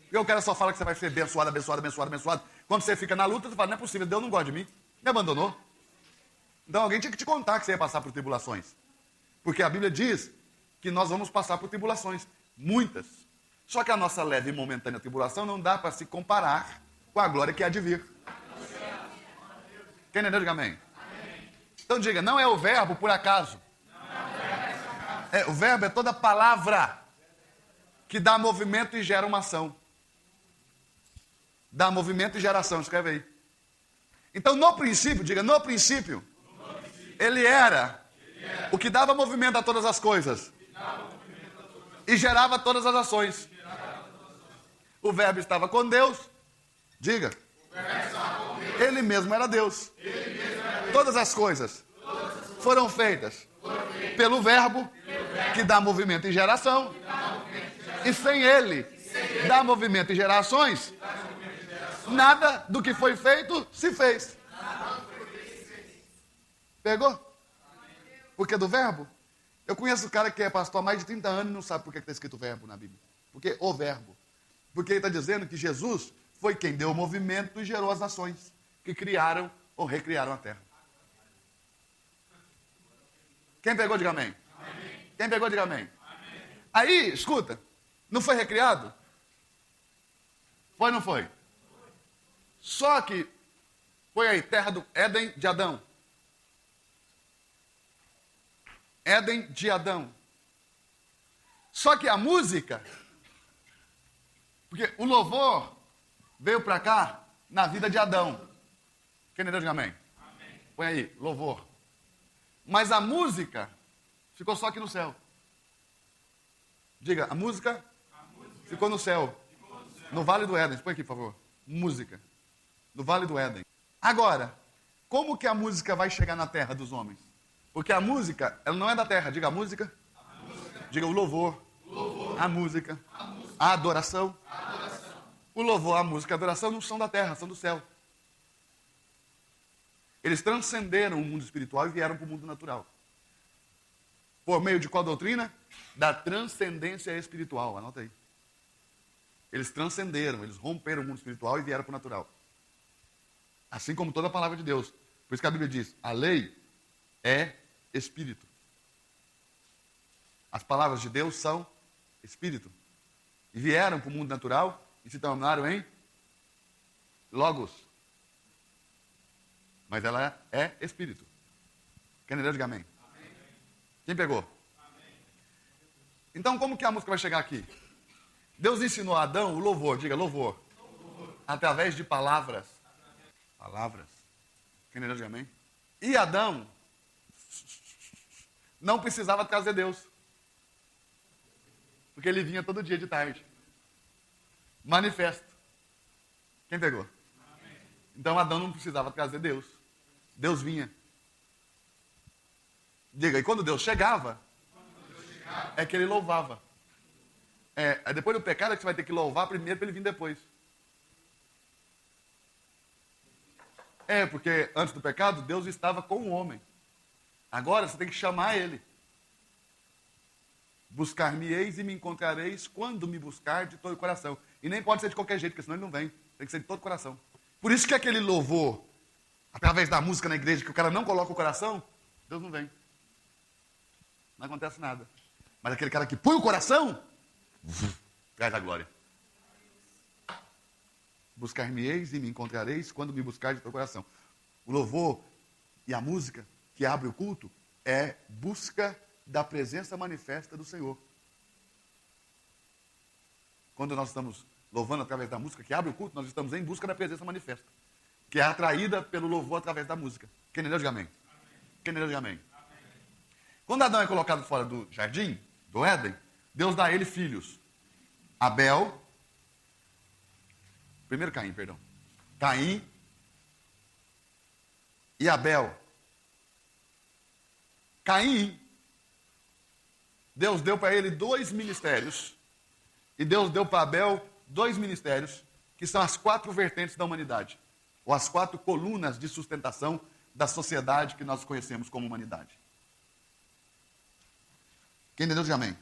Porque o cara só fala que você vai ser abençoado, abençoado, abençoado, abençoado. Quando você fica na luta, você fala, não é possível, Deus não gosta de mim. Me abandonou. Então alguém tinha que te contar que você ia passar por tribulações. Porque a Bíblia diz que nós vamos passar por tribulações. Muitas. Só que a nossa leve e momentânea tribulação não dá para se comparar com a glória que há de vir. Quem entendeu? Diga amém. Então diga, não é o verbo por acaso. O verbo é toda palavra que dá movimento e gera uma ação. Dá movimento e geração, escreve aí. Então no princípio, diga, no princípio, ele era o que dava movimento a todas as coisas e gerava todas as ações. O verbo estava com Deus, diga, ele mesmo era Deus. Todas as coisas foram feitas pelo verbo que dá movimento e geração. E sem ele dar movimento e gerações, nada do que foi feito se fez. Pegou? Porque do verbo? Eu conheço um cara que é pastor há mais de 30 anos e não sabe por que está escrito verbo na Bíblia. Porque o verbo. Porque ele está dizendo que Jesus foi quem deu o movimento e gerou as nações que criaram ou recriaram a terra. Quem pegou, diga amém. Amém. Quem pegou, diga amém. Amém. Aí, escuta, não foi recriado? Foi ou não foi? Só que, foi aí, terra do Éden de Adão. Éden de Adão. Só que a música, porque o louvor veio para cá na vida de Adão. Quem entendeu, diga amém. Amém. Põe aí, louvor. Mas a música ficou só aqui no céu. Diga, a música ficou no céu. No Vale do Éden. Põe aqui, por favor. Música. No Vale do Éden. Agora, como que a música vai chegar na terra dos homens? Porque a música, ela não é da terra. Diga a música. Diga o louvor. A música. A adoração. O louvor, a música, a adoração não são da terra, são do céu. Eles transcenderam o mundo espiritual e vieram para o mundo natural. Por meio de qual doutrina? Da transcendência espiritual. Anota aí. Eles transcenderam, eles romperam o mundo espiritual e vieram para o natural. Assim como toda a palavra de Deus. Por isso que a Bíblia diz, a lei é espírito. As palavras de Deus são espírito. E vieram para o mundo natural e se tornaram em logos. Mas ela é espírito. Quem entendeu, diga amém. Amém. Quem pegou? Amém. Então, como que a música vai chegar aqui? Deus ensinou a Adão o louvor. Diga, louvor. Através de palavras. Palavras. Quem entendeu, diga amém. E Adão não precisava trazer Deus. Porque ele vinha todo dia de tarde. Manifesto. Quem pegou? Então Adão não precisava trazer Deus. Deus vinha. Diga, e quando Deus chegava, é que ele louvava. depois do pecado é que você vai ter que louvar primeiro para ele vir depois. Porque antes do pecado, Deus estava com o homem. Agora você tem que chamar ele. Buscar-me-eis e me encontrareis quando me buscar de todo o coração. E nem pode ser de qualquer jeito, porque senão ele não vem. Tem que ser de todo o coração. Por isso que aquele louvor, através da música na igreja, que o cara não coloca o coração, Deus não vem. Não acontece nada. Mas aquele cara que põe o coração, traz a glória. Buscar-me-eis e me encontrareis quando me buscar de todo o coração. O louvor e a música que abre o culto é busca da presença manifesta do Senhor. Quando nós estamos louvando através da música que abre o culto, nós estamos em busca da presença manifesta, que é atraída pelo louvor através da música. Quem entendeu, diga amém. Quem entendeu, diga amém. Quando Adão é colocado fora do jardim, do Éden, Deus dá a ele filhos. Abel, primeiro Caim, perdão. Caim e Abel. Caim, Deus deu para ele 2 ministérios. E Deus deu para Abel 2 ministérios, que são as 4 vertentes da humanidade. Ou as 4 colunas de sustentação da sociedade que nós conhecemos como humanidade. Quem entendeu, diga amém.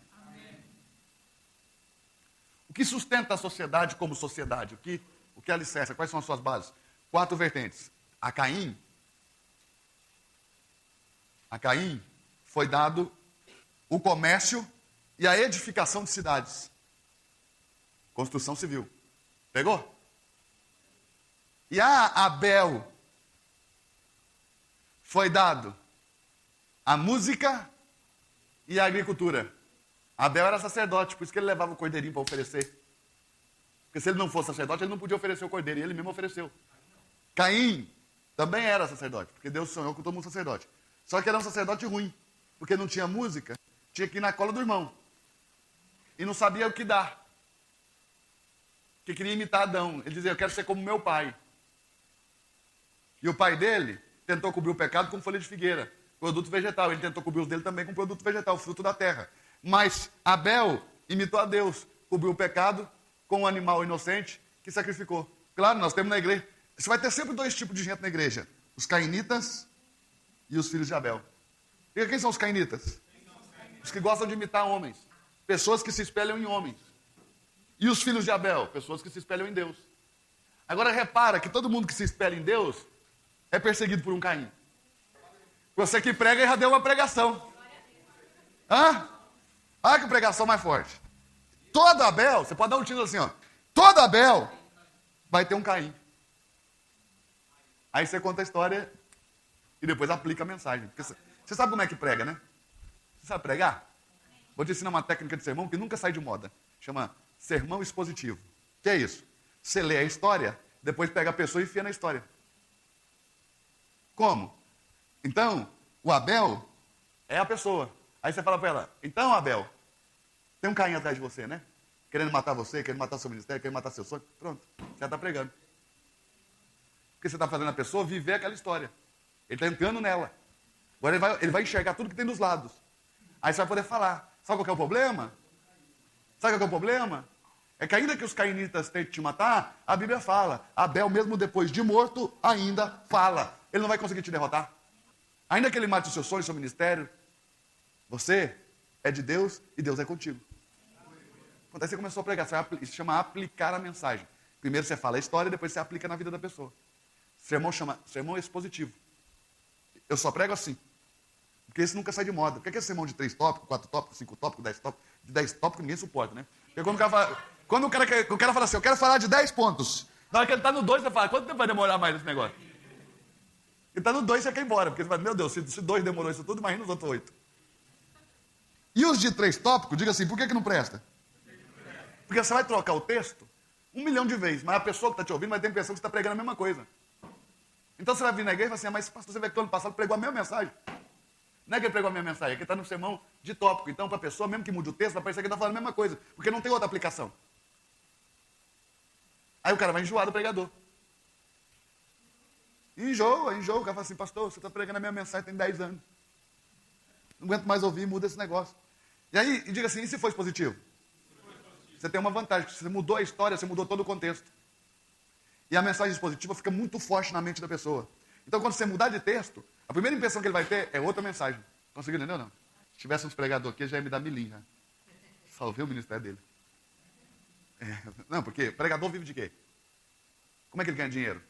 O que sustenta a sociedade como sociedade? O que alicerça? Quais são as suas bases? 4 vertentes. A Caim foi dado o comércio e a edificação de cidades. Construção civil. Pegou? E a Abel foi dado a música e a agricultura. Abel era sacerdote, por isso que ele levava o cordeirinho para oferecer. Porque se ele não fosse sacerdote, ele não podia oferecer o cordeiro, e ele mesmo ofereceu. Caim também era sacerdote, porque Deus sonhou com todo mundo sacerdote. Só que era um sacerdote ruim, porque não tinha música, tinha que ir na cola do irmão. E não sabia o que dar. Que queria imitar Adão. Ele dizia, eu quero ser como meu pai. E o pai dele tentou cobrir o pecado com folha de figueira, produto vegetal. Ele tentou cobrir os dele também com produto vegetal, fruto da terra. Mas Abel imitou a Deus, cobriu o pecado com um animal inocente que sacrificou. Claro, nós temos na igreja. Você vai ter sempre 2 tipos de gente na igreja. Os cainitas e os filhos de Abel. E quem são os cainitas? Os que gostam de imitar homens. Pessoas que se espelham em homens. E os filhos de Abel? Pessoas que se espelham em Deus. Agora repara que todo mundo que se espelha em Deus é perseguido por um Caim. Você que prega já deu uma pregação. Hã? Olha que pregação mais forte. Todo Abel, você pode dar um título assim, ó. Todo Abel vai ter um Caim. Aí você conta a história e depois aplica a mensagem. Porque você sabe como é que prega, né? Você sabe pregar? Vou te ensinar uma técnica de sermão que nunca sai de moda. Chama sermão expositivo. O que é isso? Você lê a história, depois pega a pessoa e enfia na história. Como? Então, o Abel é a pessoa. Aí você fala para ela, então Abel, tem um Caim atrás de você, né? Querendo matar você, querendo matar seu ministério, querendo matar seu sonho. Pronto, você está pregando. Porque você está fazendo a pessoa viver aquela história. Ele está entrando nela. Agora ele vai enxergar tudo que tem dos lados. Aí você vai poder falar. Sabe qual que é o problema? Sabe qual que é o problema? É que ainda que os cainitas tentem te matar, a Bíblia fala, Abel mesmo depois de morto, ainda fala. Ele não vai conseguir te derrotar. Ainda que ele mate o seu sonho, o seu ministério, você é de Deus e Deus é contigo. Quando aí você começou a pregar, isso se chama aplicar a mensagem. Primeiro você fala a história, depois você aplica na vida da pessoa. Sermão chama sermão expositivo. Eu só prego assim. Porque esse nunca sai de moda. Porque esse sermão de 3 tópicos, 4 tópicos, 5 tópicos, 10 tópicos, de 10 tópicos ninguém suporta, né? Porque quando o cara fala assim, eu quero falar de 10 pontos. Na hora que ele está no 2, você fala, quanto tempo vai demorar mais esse negócio? Ele está no 2, você quer ir embora. Porque você fala, meu Deus, se 2 demorou isso tudo, imagina os outros 8. E os de 3 tópicos, diga assim, por que não presta? Porque você vai trocar o texto 1 milhão de vezes, mas a pessoa que está te ouvindo vai ter a impressão que você está pregando a mesma coisa. Então você vai vir na igreja e fala assim, mas pastor, você vê que ano passado pregou a mesma mensagem. Não é que ele pregou a mesma mensagem, é que ele está no sermão de tópico. Então, para a pessoa, mesmo que mude o texto, vai parecer que ele está falando a mesma coisa, porque não tem outra aplicação. Aí o cara vai enjoar do pregador. Enjoa. O cara fala assim, pastor, você está pregando a mesma mensagem tem 10 anos. Não aguento mais ouvir, muda esse negócio. E aí, diga assim, e se for positivo? você tem uma vantagem, porque você mudou a história, você mudou todo o contexto. E a mensagem expositiva fica muito forte na mente da pessoa. Então, quando você mudar de texto, a primeira impressão que ele vai ter é outra mensagem. Conseguiu entender ou não? Se tivesse uns pregadores aqui, já ia me dar milim, já. Salvei o ministério dele. Não, porque pregador vive de quê? Como é que ele ganha dinheiro?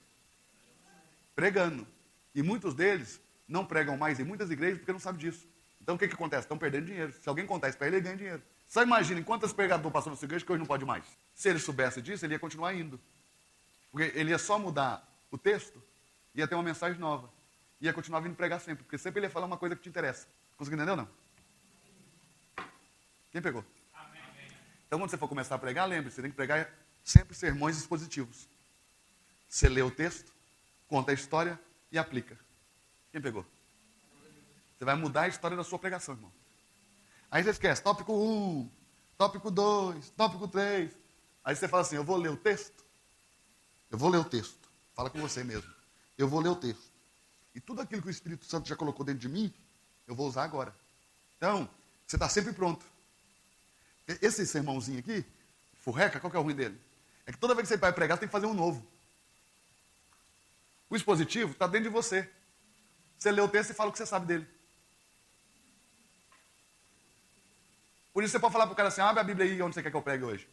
Pregando. E muitos deles não pregam mais em muitas igrejas porque não sabem disso. Então o que acontece? Estão perdendo dinheiro. Se alguém contar isso para ele, ele ganha dinheiro. Só imaginem quantos pregadores passou na sua igreja que hoje não pode mais. Se ele soubesse disso, ele ia continuar indo. Porque ele ia só mudar o texto, ia ter uma mensagem nova. Ia continuar vindo pregar sempre, porque sempre ele ia falar uma coisa que te interessa. Conseguiu entender ou não? Quem pegou? Então, quando você for começar a pregar, lembre-se, você tem que pregar sempre sermões expositivos. Você lê o texto, conta a história e aplica. Quem pegou? Você vai mudar a história da sua pregação, irmão. Aí você esquece, tópico 1, tópico 2, tópico 3. Aí você fala assim, eu vou ler o texto. Eu vou ler o texto. Fala com você mesmo. Eu vou ler o texto. E tudo aquilo que o Espírito Santo já colocou dentro de mim, eu vou usar agora. Então, você está sempre pronto. Esse sermãozinho aqui, furreca, qual que é o ruim dele? É que toda vez que você vai pregar, você tem que fazer um novo. O expositivo está dentro de você. Você lê o texto e fala o que você sabe dele. Por isso você pode falar para o cara assim, abre a Bíblia aí onde você quer que eu pregue hoje.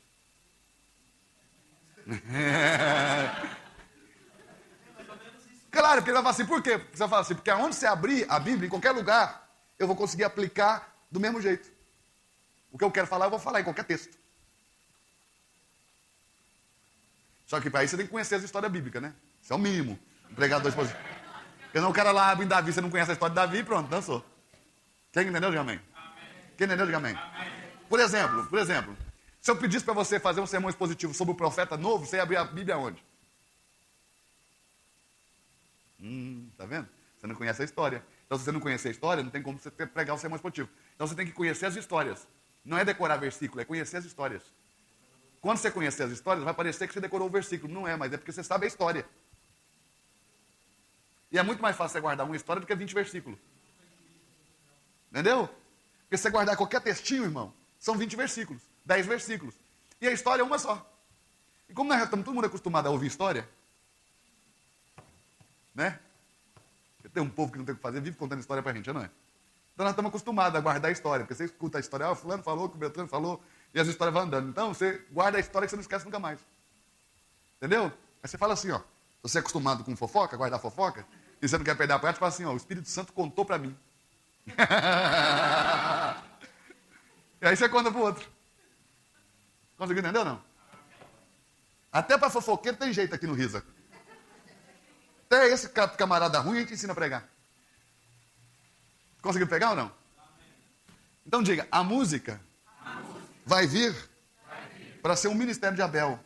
Claro, porque ele vai falar assim, por quê? Você vai falar assim, porque aonde você abrir a Bíblia, em qualquer lugar, eu vou conseguir aplicar do mesmo jeito. O que eu quero falar, eu vou falar em qualquer texto. Só que para isso você tem que conhecer as histórias bíblicas, né? Isso é o mínimo. Um pregador expositivo. Porque não o cara lá abre em Davi, você não conhece a história de Davi, pronto, dançou. Quem entendeu, diga amém. Quem entendeu, diga amém. Por exemplo, se eu pedisse para você fazer um sermão expositivo sobre o profeta novo, você ia abrir a Bíblia onde? Tá vendo? Você não conhece a história. Então, se você não conhecer a história, não tem como você pregar o sermão expositivo. Então, você tem que conhecer as histórias. Não é decorar versículo, é conhecer as histórias. Quando você conhecer as histórias, vai parecer que você decorou o versículo. Não é, mas é porque você sabe a história. E é muito mais fácil você guardar uma história do que 20 versículos. Entendeu? Porque se você guardar qualquer textinho, irmão, são 20 versículos, 10 versículos. E a história é uma só. E como nós já estamos todo mundo acostumado a ouvir história, né? Tem um povo que não tem o que fazer, vive contando história pra gente, não é? Então nós estamos acostumados a guardar a história, porque você escuta a história, fulano falou, que o Beltrano falou, e as histórias vão andando. Então você guarda a história que você não esquece nunca mais. Entendeu? Aí você fala assim, ó, você é acostumado com fofoca, guardar fofoca, e você não quer perder a prática, fala assim, ó, o Espírito Santo contou pra mim. E aí você conta pro outro. Conseguiu entender ou não? Até pra fofoqueiro tem jeito aqui no Risa. Até esse camarada ruim a gente ensina a pregar. Conseguiu pegar ou não? Então diga, a música vai vir para ser um ministério de Abel.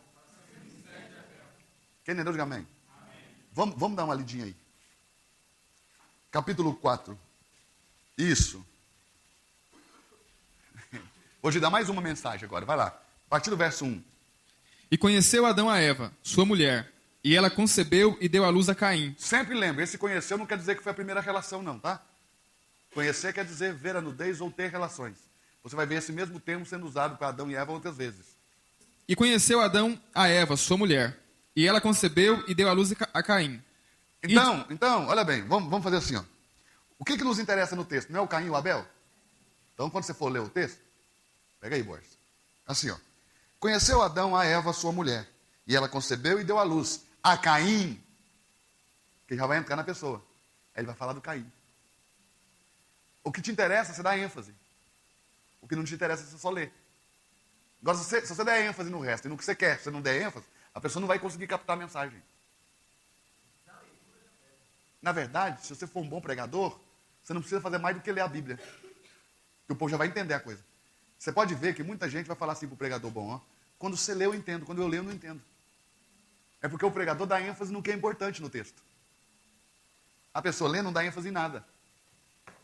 Quem entendeu, diga amém. Vamos dar uma lidinha aí. Capítulo 4. Isso. Vou te dar mais uma mensagem agora, vai lá. A partir do verso 1. E conheceu Adão a Eva, sua mulher, e ela concebeu e deu à luz a Caim. Sempre lembre, esse conheceu não quer dizer que foi a primeira relação não, tá? Conhecer quer dizer ver a nudez ou ter relações. Você vai ver esse mesmo termo sendo usado para Adão e Eva outras vezes. E conheceu Adão a Eva, sua mulher, e ela concebeu e deu à luz a Caim. Então, olha bem, vamos fazer assim, ó. O que nos interessa no texto? Não é o Caim e o Abel? Então, quando você for ler o texto, pega aí, Borges. Assim, ó. Conheceu Adão a Eva, sua mulher, e ela concebeu e deu à luz a Caim, que já vai entrar na pessoa. Aí ele vai falar do Caim. O que te interessa, você dá ênfase. O que não te interessa, você só lê. Agora, se você der ênfase no resto e no que você quer, se você não der ênfase, a pessoa não vai conseguir captar a mensagem. Na verdade, se você for um bom pregador, você não precisa fazer mais do que ler a Bíblia. Porque o povo já vai entender a coisa. Você pode ver que muita gente vai falar assim para o pregador bom, ó, quando você lê eu entendo, quando eu leio eu não entendo. É porque o pregador dá ênfase no que é importante no texto. A pessoa lê não dá ênfase em nada.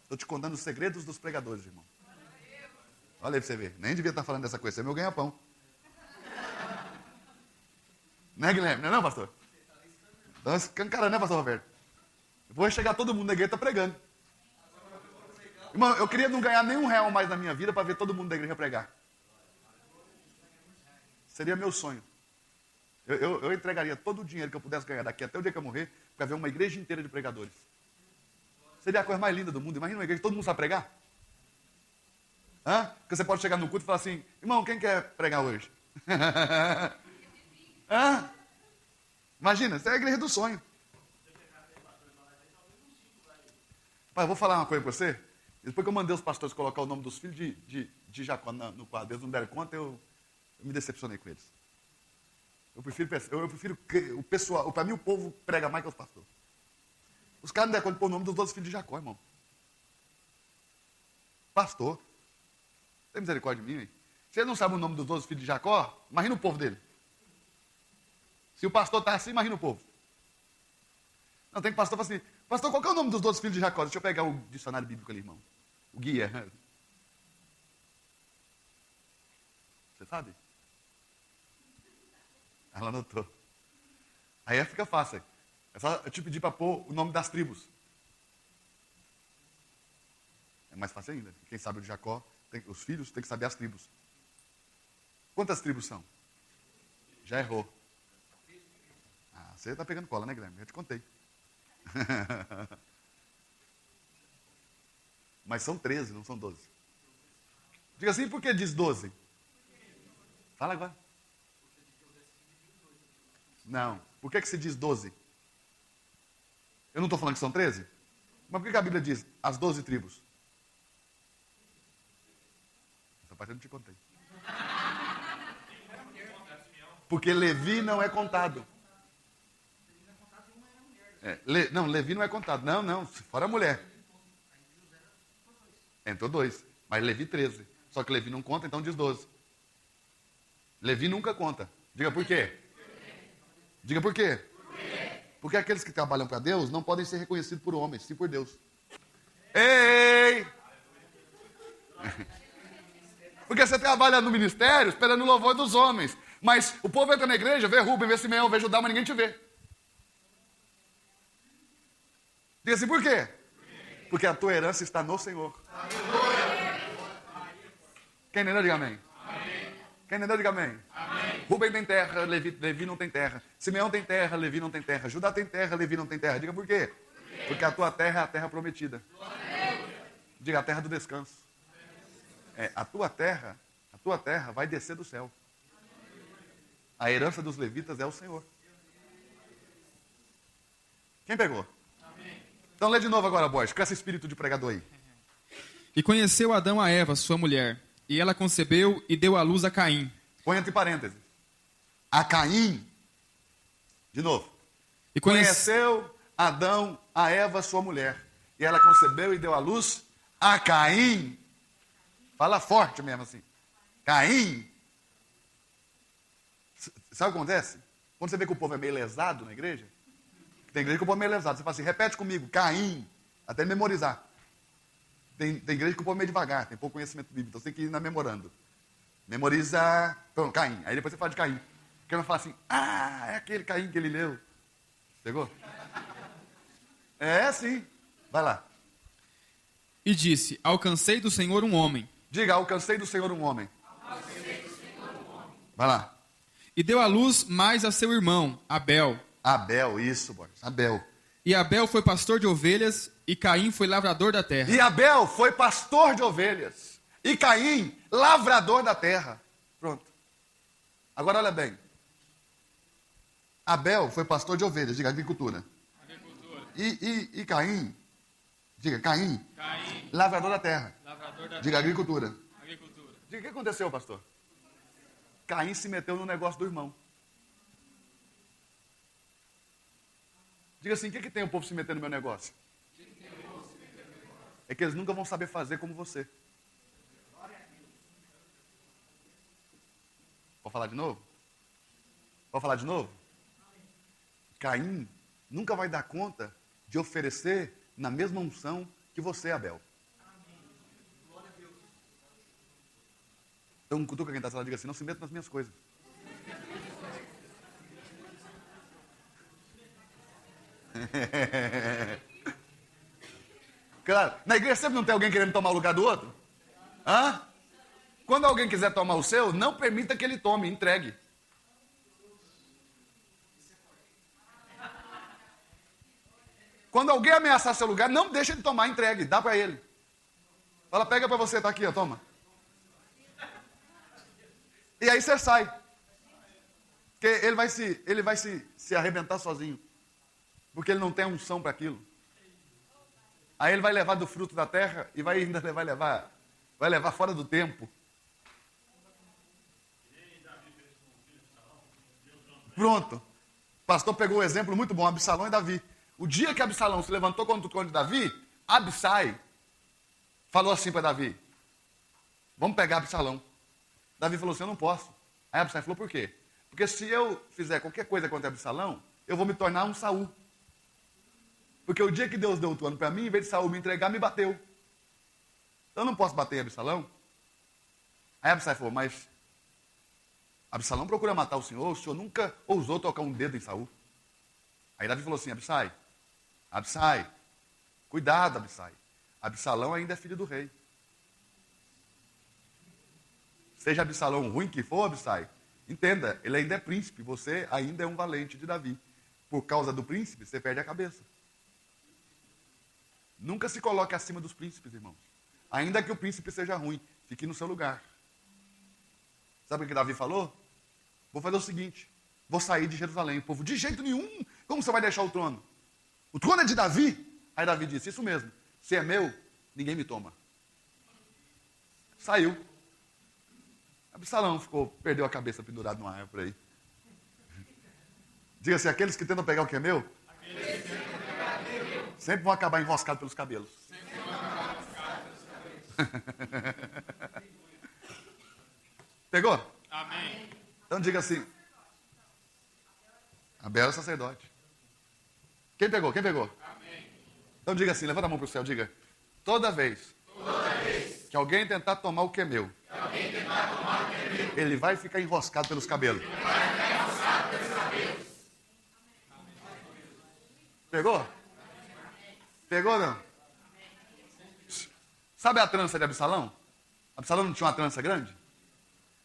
Estou te contando os segredos dos pregadores, irmão. Olha aí para você ver. Nem devia estar falando dessa coisa. Você é meu ganha-pão. Né, Guilherme? Não é não, pastor? Então, escancarando, né, pastor Roberto? Depois chegar todo mundo na igreja e tá pregando. Irmão, eu queria não ganhar nenhum real mais na minha vida para ver todo mundo da igreja pregar. Seria meu sonho. Eu entregaria todo o dinheiro que eu pudesse ganhar daqui até o dia que eu morrer para ver uma igreja inteira de pregadores. Seria a coisa mais linda do mundo. Imagina uma igreja que todo mundo sabe pregar. Hã? Porque você pode chegar no culto e falar assim, irmão, quem quer pregar hoje? Hã? Imagina, isso é a igreja do sonho. Pai, eu vou falar uma coisa para você. Depois que eu mandei os pastores colocar o nome dos filhos de Jacó no quadro, eles não deram conta, eu me decepcionei com eles. Eu prefiro que o pessoal, para mim o povo prega mais que os pastores. Os caras não deram conta de pôr o nome dos 12 filhos de Jacó, irmão. Pastor. Tem misericórdia de mim, hein? Se ele não sabe o nome dos 12 filhos de Jacó, imagina o povo dele. Se o pastor está assim, imagina o povo. Não, tem pastor que fala assim, pastor, qual que é o nome dos 12 filhos de Jacó? Deixa eu pegar o dicionário bíblico ali, irmão. O guia. Você sabe? Ela anotou. Aí fica fácil. É só eu te pedir para pôr o nome das tribos. É mais fácil ainda. Quem sabe o de Jacó, os filhos têm que saber as tribos. Quantas tribos são? Já errou. Ah, você está pegando cola, né, Guilherme? Eu te contei. Mas são 13, não são 12. Diga assim, por que diz 12? Fala agora. Não. Por que se diz 12? Eu não estou falando que são 13? Mas por que a Bíblia diz as 12 tribos? Essa parte eu não te contei. Porque Levi não é contado. Não, Levi não é contado. Não, fora a mulher. Entrou 2. Mas Levi 13. Só que Levi não conta, então diz 12. Levi nunca conta. Diga por quê? Diga por quê? Porque aqueles que trabalham para Deus não podem ser reconhecidos por homens, sim por Deus. Ei! Porque você trabalha no ministério esperando o louvor dos homens. Mas o povo entra na igreja, vê Rubem, vê Simeão, vê Judá, mas ninguém te vê. Diga assim, por quê? Porque a tua herança está no Senhor. Quem entendeu, diga amém. Quem entendeu, diga amém. Rubem tem terra, Levi não tem terra. Simeão tem terra, Levi não tem terra. Judá tem terra, Levi não tem terra. Diga por quê? Porque a tua terra é a terra prometida. Diga, a terra do descanso. A tua terra vai descer do céu. A herança dos levitas é o Senhor. Quem pegou? Então lê de novo agora, Borges, com esse espírito de pregador aí. E conheceu Adão a Eva, sua mulher, e ela concebeu e deu à luz a Caim. Põe entre parênteses. A Caim, de novo. E conheceu Adão a Eva, sua mulher, e ela concebeu e deu à luz a Caim. Fala forte mesmo assim. Caim. Sabe o que acontece? Quando você vê que o povo é meio lesado na igreja, tem igreja que o povo é meio lesado. Você fala assim, repete comigo, Caim, até memorizar. Tem igreja que o povo é meio devagar, tem pouco conhecimento bíblico, então você tem que ir memorando. Memoriza, pronto, Caim. Aí depois você fala de Caim. Porque vai falar assim, é aquele Caim que ele leu. Pegou? É, sim. Vai lá. E disse, alcancei do Senhor um homem. Diga, alcancei do Senhor um homem. Vai lá. E deu à luz mais a seu irmão, Abel. Abel, isso, Borges, Abel. E Abel foi pastor de ovelhas, e Caim foi lavrador da terra. E Abel foi pastor de ovelhas, e Caim, lavrador da terra. Pronto. Agora olha bem. Abel foi pastor de ovelhas, diga agricultura. E Caim, diga Caim, lavrador da terra. Diga agricultura. Diga, o que aconteceu, pastor? Caim se meteu no negócio do irmão. Diga assim, o que tem o povo se meter no meu negócio? É que eles nunca vão saber fazer como você. Pode falar de novo? Pode falar de novo? Caim nunca vai dar conta de oferecer na mesma unção que você, Abel. Então, cutuca quem está na sala, diga assim, não se meta nas minhas coisas. Claro, na igreja sempre não tem alguém querendo tomar o lugar do outro? Hã? Quando alguém quiser tomar o seu, não permita que ele tome, entregue. Quando alguém ameaçar seu lugar, não deixa ele tomar, entregue, dá para ele. Fala, pega para você, tá aqui, ó, toma. E aí você sai. Porque ele vai se arrebentar sozinho. Porque ele não tem unção para aquilo. Aí ele vai levar do fruto da terra e vai levar fora do tempo. Pronto. O pastor pegou um exemplo muito bom, Absalão e Davi. O dia que Absalão se levantou contra o trono de Davi, Absai falou assim para Davi, vamos pegar Absalão. Davi falou assim, eu não posso. Aí Absai falou, por quê? Porque se eu fizer qualquer coisa contra Absalão, eu vou me tornar um Saul. Porque o dia que Deus deu o trono para mim, em vez de Saul me entregar, me bateu. Então eu não posso bater em Absalão. Aí Absai falou, mas Absalão procura matar o senhor nunca ousou tocar um dedo em Saul. Aí Davi falou assim, Absai, cuidado, Absai. Absalão ainda é filho do rei. Seja Absalão ruim que for, Absai, entenda, ele ainda é príncipe, você ainda é um valente de Davi. Por causa do príncipe, você perde a cabeça. Nunca se coloque acima dos príncipes, irmãos. Ainda que o príncipe seja ruim, fique no seu lugar. Sabe o que Davi falou? Vou fazer o seguinte, vou sair de Jerusalém. O povo, de jeito nenhum, como você vai deixar o trono? O trono é de Davi? Aí Davi disse, isso mesmo, se é meu, ninguém me toma. Saiu. Absalão perdeu a cabeça pendurado numa árvore aí. Diga assim, aqueles que tentam pegar o que é meu, sempre vão acabar enroscados pelos cabelos. Pegou? Amém. Então diga assim. Abel é o sacerdote. Quem pegou? Amém. Então diga assim, levanta a mão para o céu, diga. Toda vez que alguém tentar tomar o que é meu, ele vai ficar enroscado pelos cabelos. Pegou? Pegou não? Sabe a trança de Absalão? Absalão não tinha uma trança grande?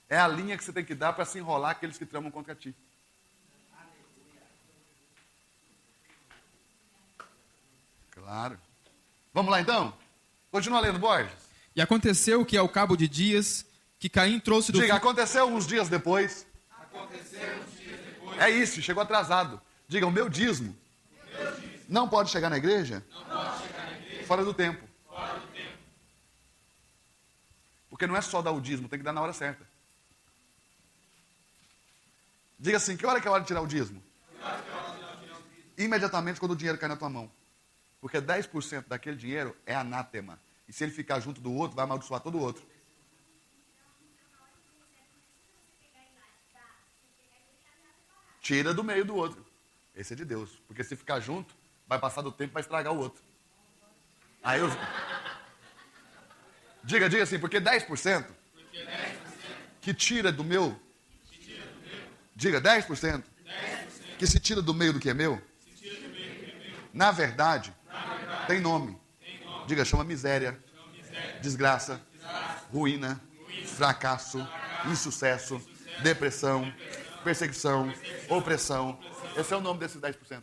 É a linha que você tem que dar para se enrolar aqueles que tramam contra ti. Claro. Vamos lá então? Continua lendo, Borges. E aconteceu que ao cabo de dias, que Caim trouxe do... Diga, aconteceu uns dias depois. É isso, chegou atrasado. Diga, o meu dízimo. Não pode chegar na igreja? Fora do tempo. Porque não é só dar o dízimo, tem que dar na hora certa. Diga assim, que hora que é a hora de tirar o dízimo? Imediatamente quando o dinheiro cai na tua mão. Porque 10% daquele dinheiro é anátema. E se ele ficar junto do outro, vai amaldiçoar todo o outro. Tira do meio do outro. Esse é de Deus. Porque se ficar junto, vai passar do tempo e vai estragar o outro. Aí eu... Diga assim, porque 10% que tira do meu... Diga, 10% que se tira do meio do que é meu, na verdade, tem nome. Diga, chama miséria, desgraça, ruína, fracasso, insucesso, depressão, perseguição, opressão. Esse é o nome desses 10%.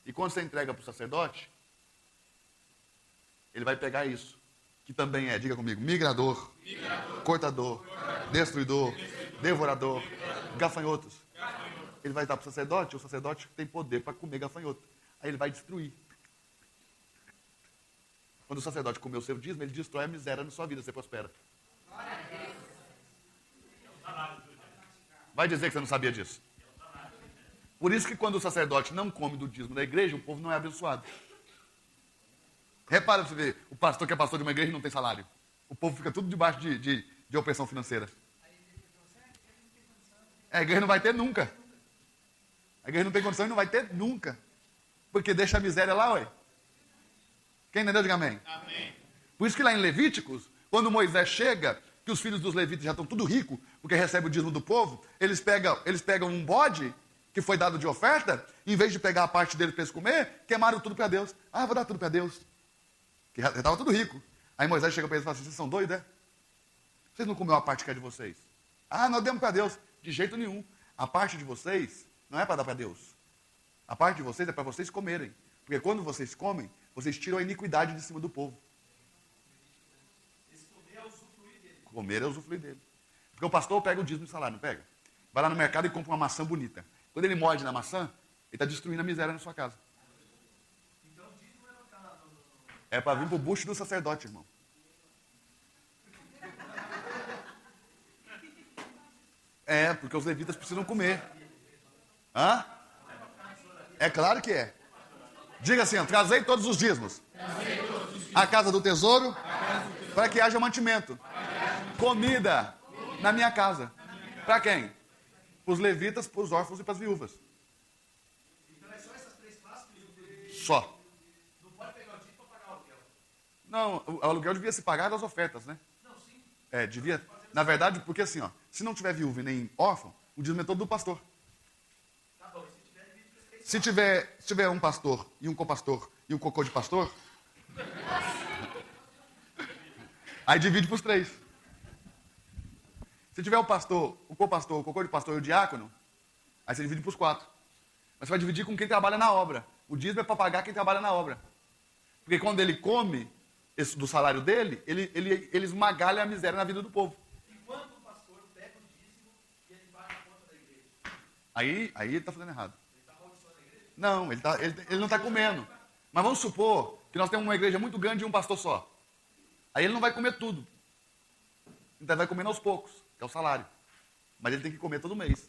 E quando você entrega para o sacerdote, ele vai pegar isso, que também é, diga comigo, migrador, cortador, destruidor, devorador, gafanhotos. Ele vai dar para o sacerdote tem poder para comer gafanhoto. Aí ele vai destruir. Quando o sacerdote comer o seu dízimo, ele destrói a miséria na sua vida, você prospera. Vai dizer que você não sabia disso. Por isso que quando o sacerdote não come do dízimo da igreja, o povo não é abençoado. Repara pra você ver, o pastor que é pastor de uma igreja não tem salário. O povo fica tudo debaixo de opressão financeira. A igreja não vai ter nunca. A igreja não tem condição e não vai ter nunca. Porque deixa a miséria lá, ué. Quem entendeu, diga amém. Amém. Por isso que lá em Levíticos, quando Moisés chega, que os filhos dos levitas já estão tudo ricos, porque recebem o dízimo do povo, eles pegam um bode que foi dado de oferta, em vez de pegar a parte deles para eles comer, queimaram tudo para Deus. Ah, vou dar tudo para Deus. Porque já estava tudo rico. Aí Moisés chega para eles e fala assim, vocês são doidos, é? Vocês não comeram a parte que é de vocês? Ah, nós demos para Deus. De jeito nenhum. A parte de vocês não é para dar para Deus. A parte de vocês é para vocês comerem. Porque quando vocês comem, vocês tiram a iniquidade de cima do povo. Comer é usufruir dele. Porque o pastor pega o dízimo de salário, não pega? Vai lá no mercado e compra uma maçã bonita. Quando ele morde na maçã, ele está destruindo a miséria na sua casa. É para vir para o bucho do sacerdote, irmão. É, porque os levitas precisam comer. Hã? É claro que é. Diga assim, ó, trazei todos os dízimos. A casa do tesouro, para que haja mantimento. Comida na minha casa. Para quem? Para os levitas, para os órfãos e para as viúvas. Só. Não, o aluguel devia se pagar das ofertas, né? É, devia. Na verdade, porque assim, ó, se não tiver viúva e nem órfão, o dízimo é todo do pastor. Se tiver um pastor e um copastor e um cocô de pastor, aí divide para os 3. Se tiver o pastor, o copastor, o cocô de pastor e o diácono, aí você divide para os 4. Mas você vai dividir com quem trabalha na obra. O dízimo é para pagar quem trabalha na obra. Porque quando ele come do salário dele, ele esmagalha a miséria na vida do povo. Enquanto o pastor pega o dízimo e ele paga a conta da igreja. Aí ele está fazendo errado. Ele está amaldiçoando a igreja? Não, ele não está comendo. Mas vamos supor que nós temos uma igreja muito grande e um pastor só. Aí ele não vai comer tudo. Então ele vai comendo aos poucos, que é o salário. Mas ele tem que comer todo mês.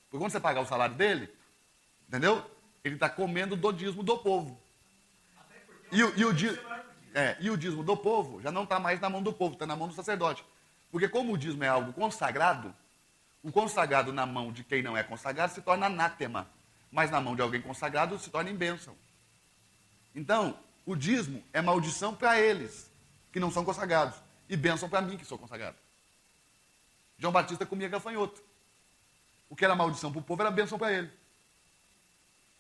Porque quando você pagar o salário dele, entendeu? Ele está comendo do dízimo do povo. E o dízimo do povo já não está mais na mão do povo, está na mão do sacerdote. Porque como o dízimo é algo consagrado, o consagrado na mão de quem não é consagrado se torna anátema. Mas na mão de alguém consagrado se torna em bênção. Então, o dízimo é maldição para eles, que não são consagrados. E bênção para mim, que sou consagrado. João Batista comia gafanhoto. O que era maldição para o povo era bênção para ele.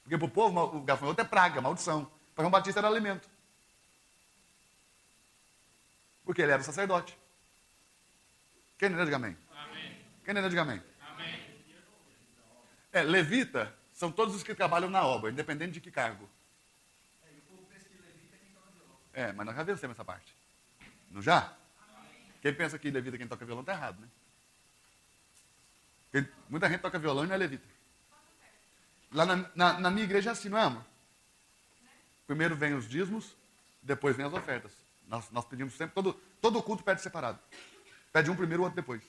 Porque para o povo, o gafanhoto é praga, maldição. Para João Batista era alimento. Porque ele era o sacerdote. Quem não diga amém? Amém. Quem não diga amém? Amém. Levita são todos os que trabalham na obra, independente de que cargo. Mas nós já vencemos essa parte. Não já? Amém. Quem pensa que levita quem toca violão está errado, né? Muita gente toca violão e não é levita. Lá na minha igreja é assim, não é, amor? Primeiro vem os dízimos, depois vem as ofertas. Nós pedimos sempre, todo culto pede separado. Pede um primeiro, o outro depois.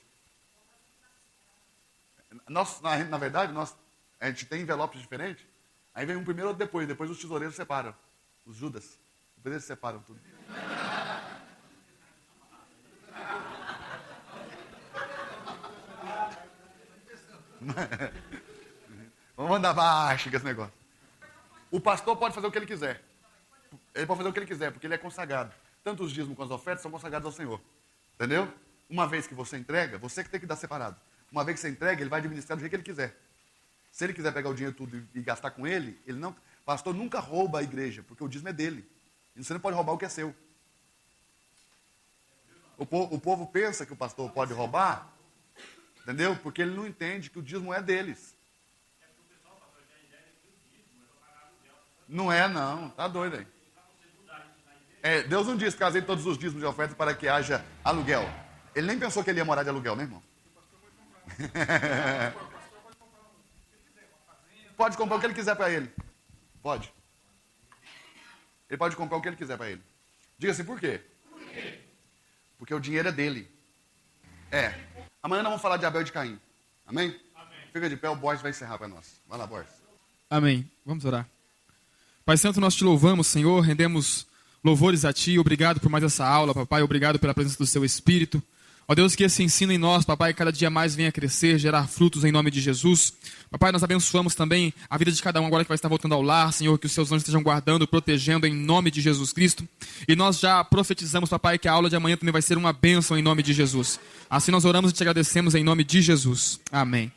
Na verdade, a gente tem envelopes diferentes, aí vem um primeiro, outro depois os tesoureiros separam. Os Judas. Depois eles separam tudo. Vamos mandar baixo com esse negócio. O pastor pode fazer o que ele quiser. Ele pode fazer o que ele quiser, porque ele é consagrado. Tanto os dízimos quanto as ofertas são consagrados ao Senhor. Entendeu? Uma vez que você entrega, você que tem que dar separado. Uma vez que você entrega, ele vai administrar do jeito que ele quiser. Se ele quiser pegar o dinheiro tudo e gastar com ele, o pastor nunca rouba a igreja, porque o dízimo é dele. E você não pode roubar o que é seu. O povo pensa que o pastor pode roubar, entendeu? Porque ele não entende que o dízimo é deles. Não é, não. Tá doido aí. Deus não disse, casei todos os dízimos de oferta para que haja aluguel. Ele nem pensou que ele ia morar de aluguel, né, irmão? Pode comprar o que ele quiser para ele. Pode. Ele pode comprar o que ele quiser para ele. Diga assim, por quê? Porque o dinheiro é dele. Amanhã nós vamos falar de Abel e de Caim. Amém? Fica de pé, o Borges vai encerrar para nós. Vai lá, Borges. Amém. Vamos orar. Pai Santo, nós te louvamos, Senhor, rendemos louvores a Ti. Obrigado por mais essa aula, papai. Obrigado pela presença do Seu Espírito. Ó Deus, que esse ensino em nós, papai, cada dia mais venha crescer, gerar frutos em nome de Jesus. Papai, nós abençoamos também a vida de cada um agora que vai estar voltando ao lar, Senhor, que os Seus anjos estejam guardando, protegendo em nome de Jesus Cristo. E nós já profetizamos, papai, que a aula de amanhã também vai ser uma bênção em nome de Jesus. Assim nós oramos e te agradecemos em nome de Jesus. Amém.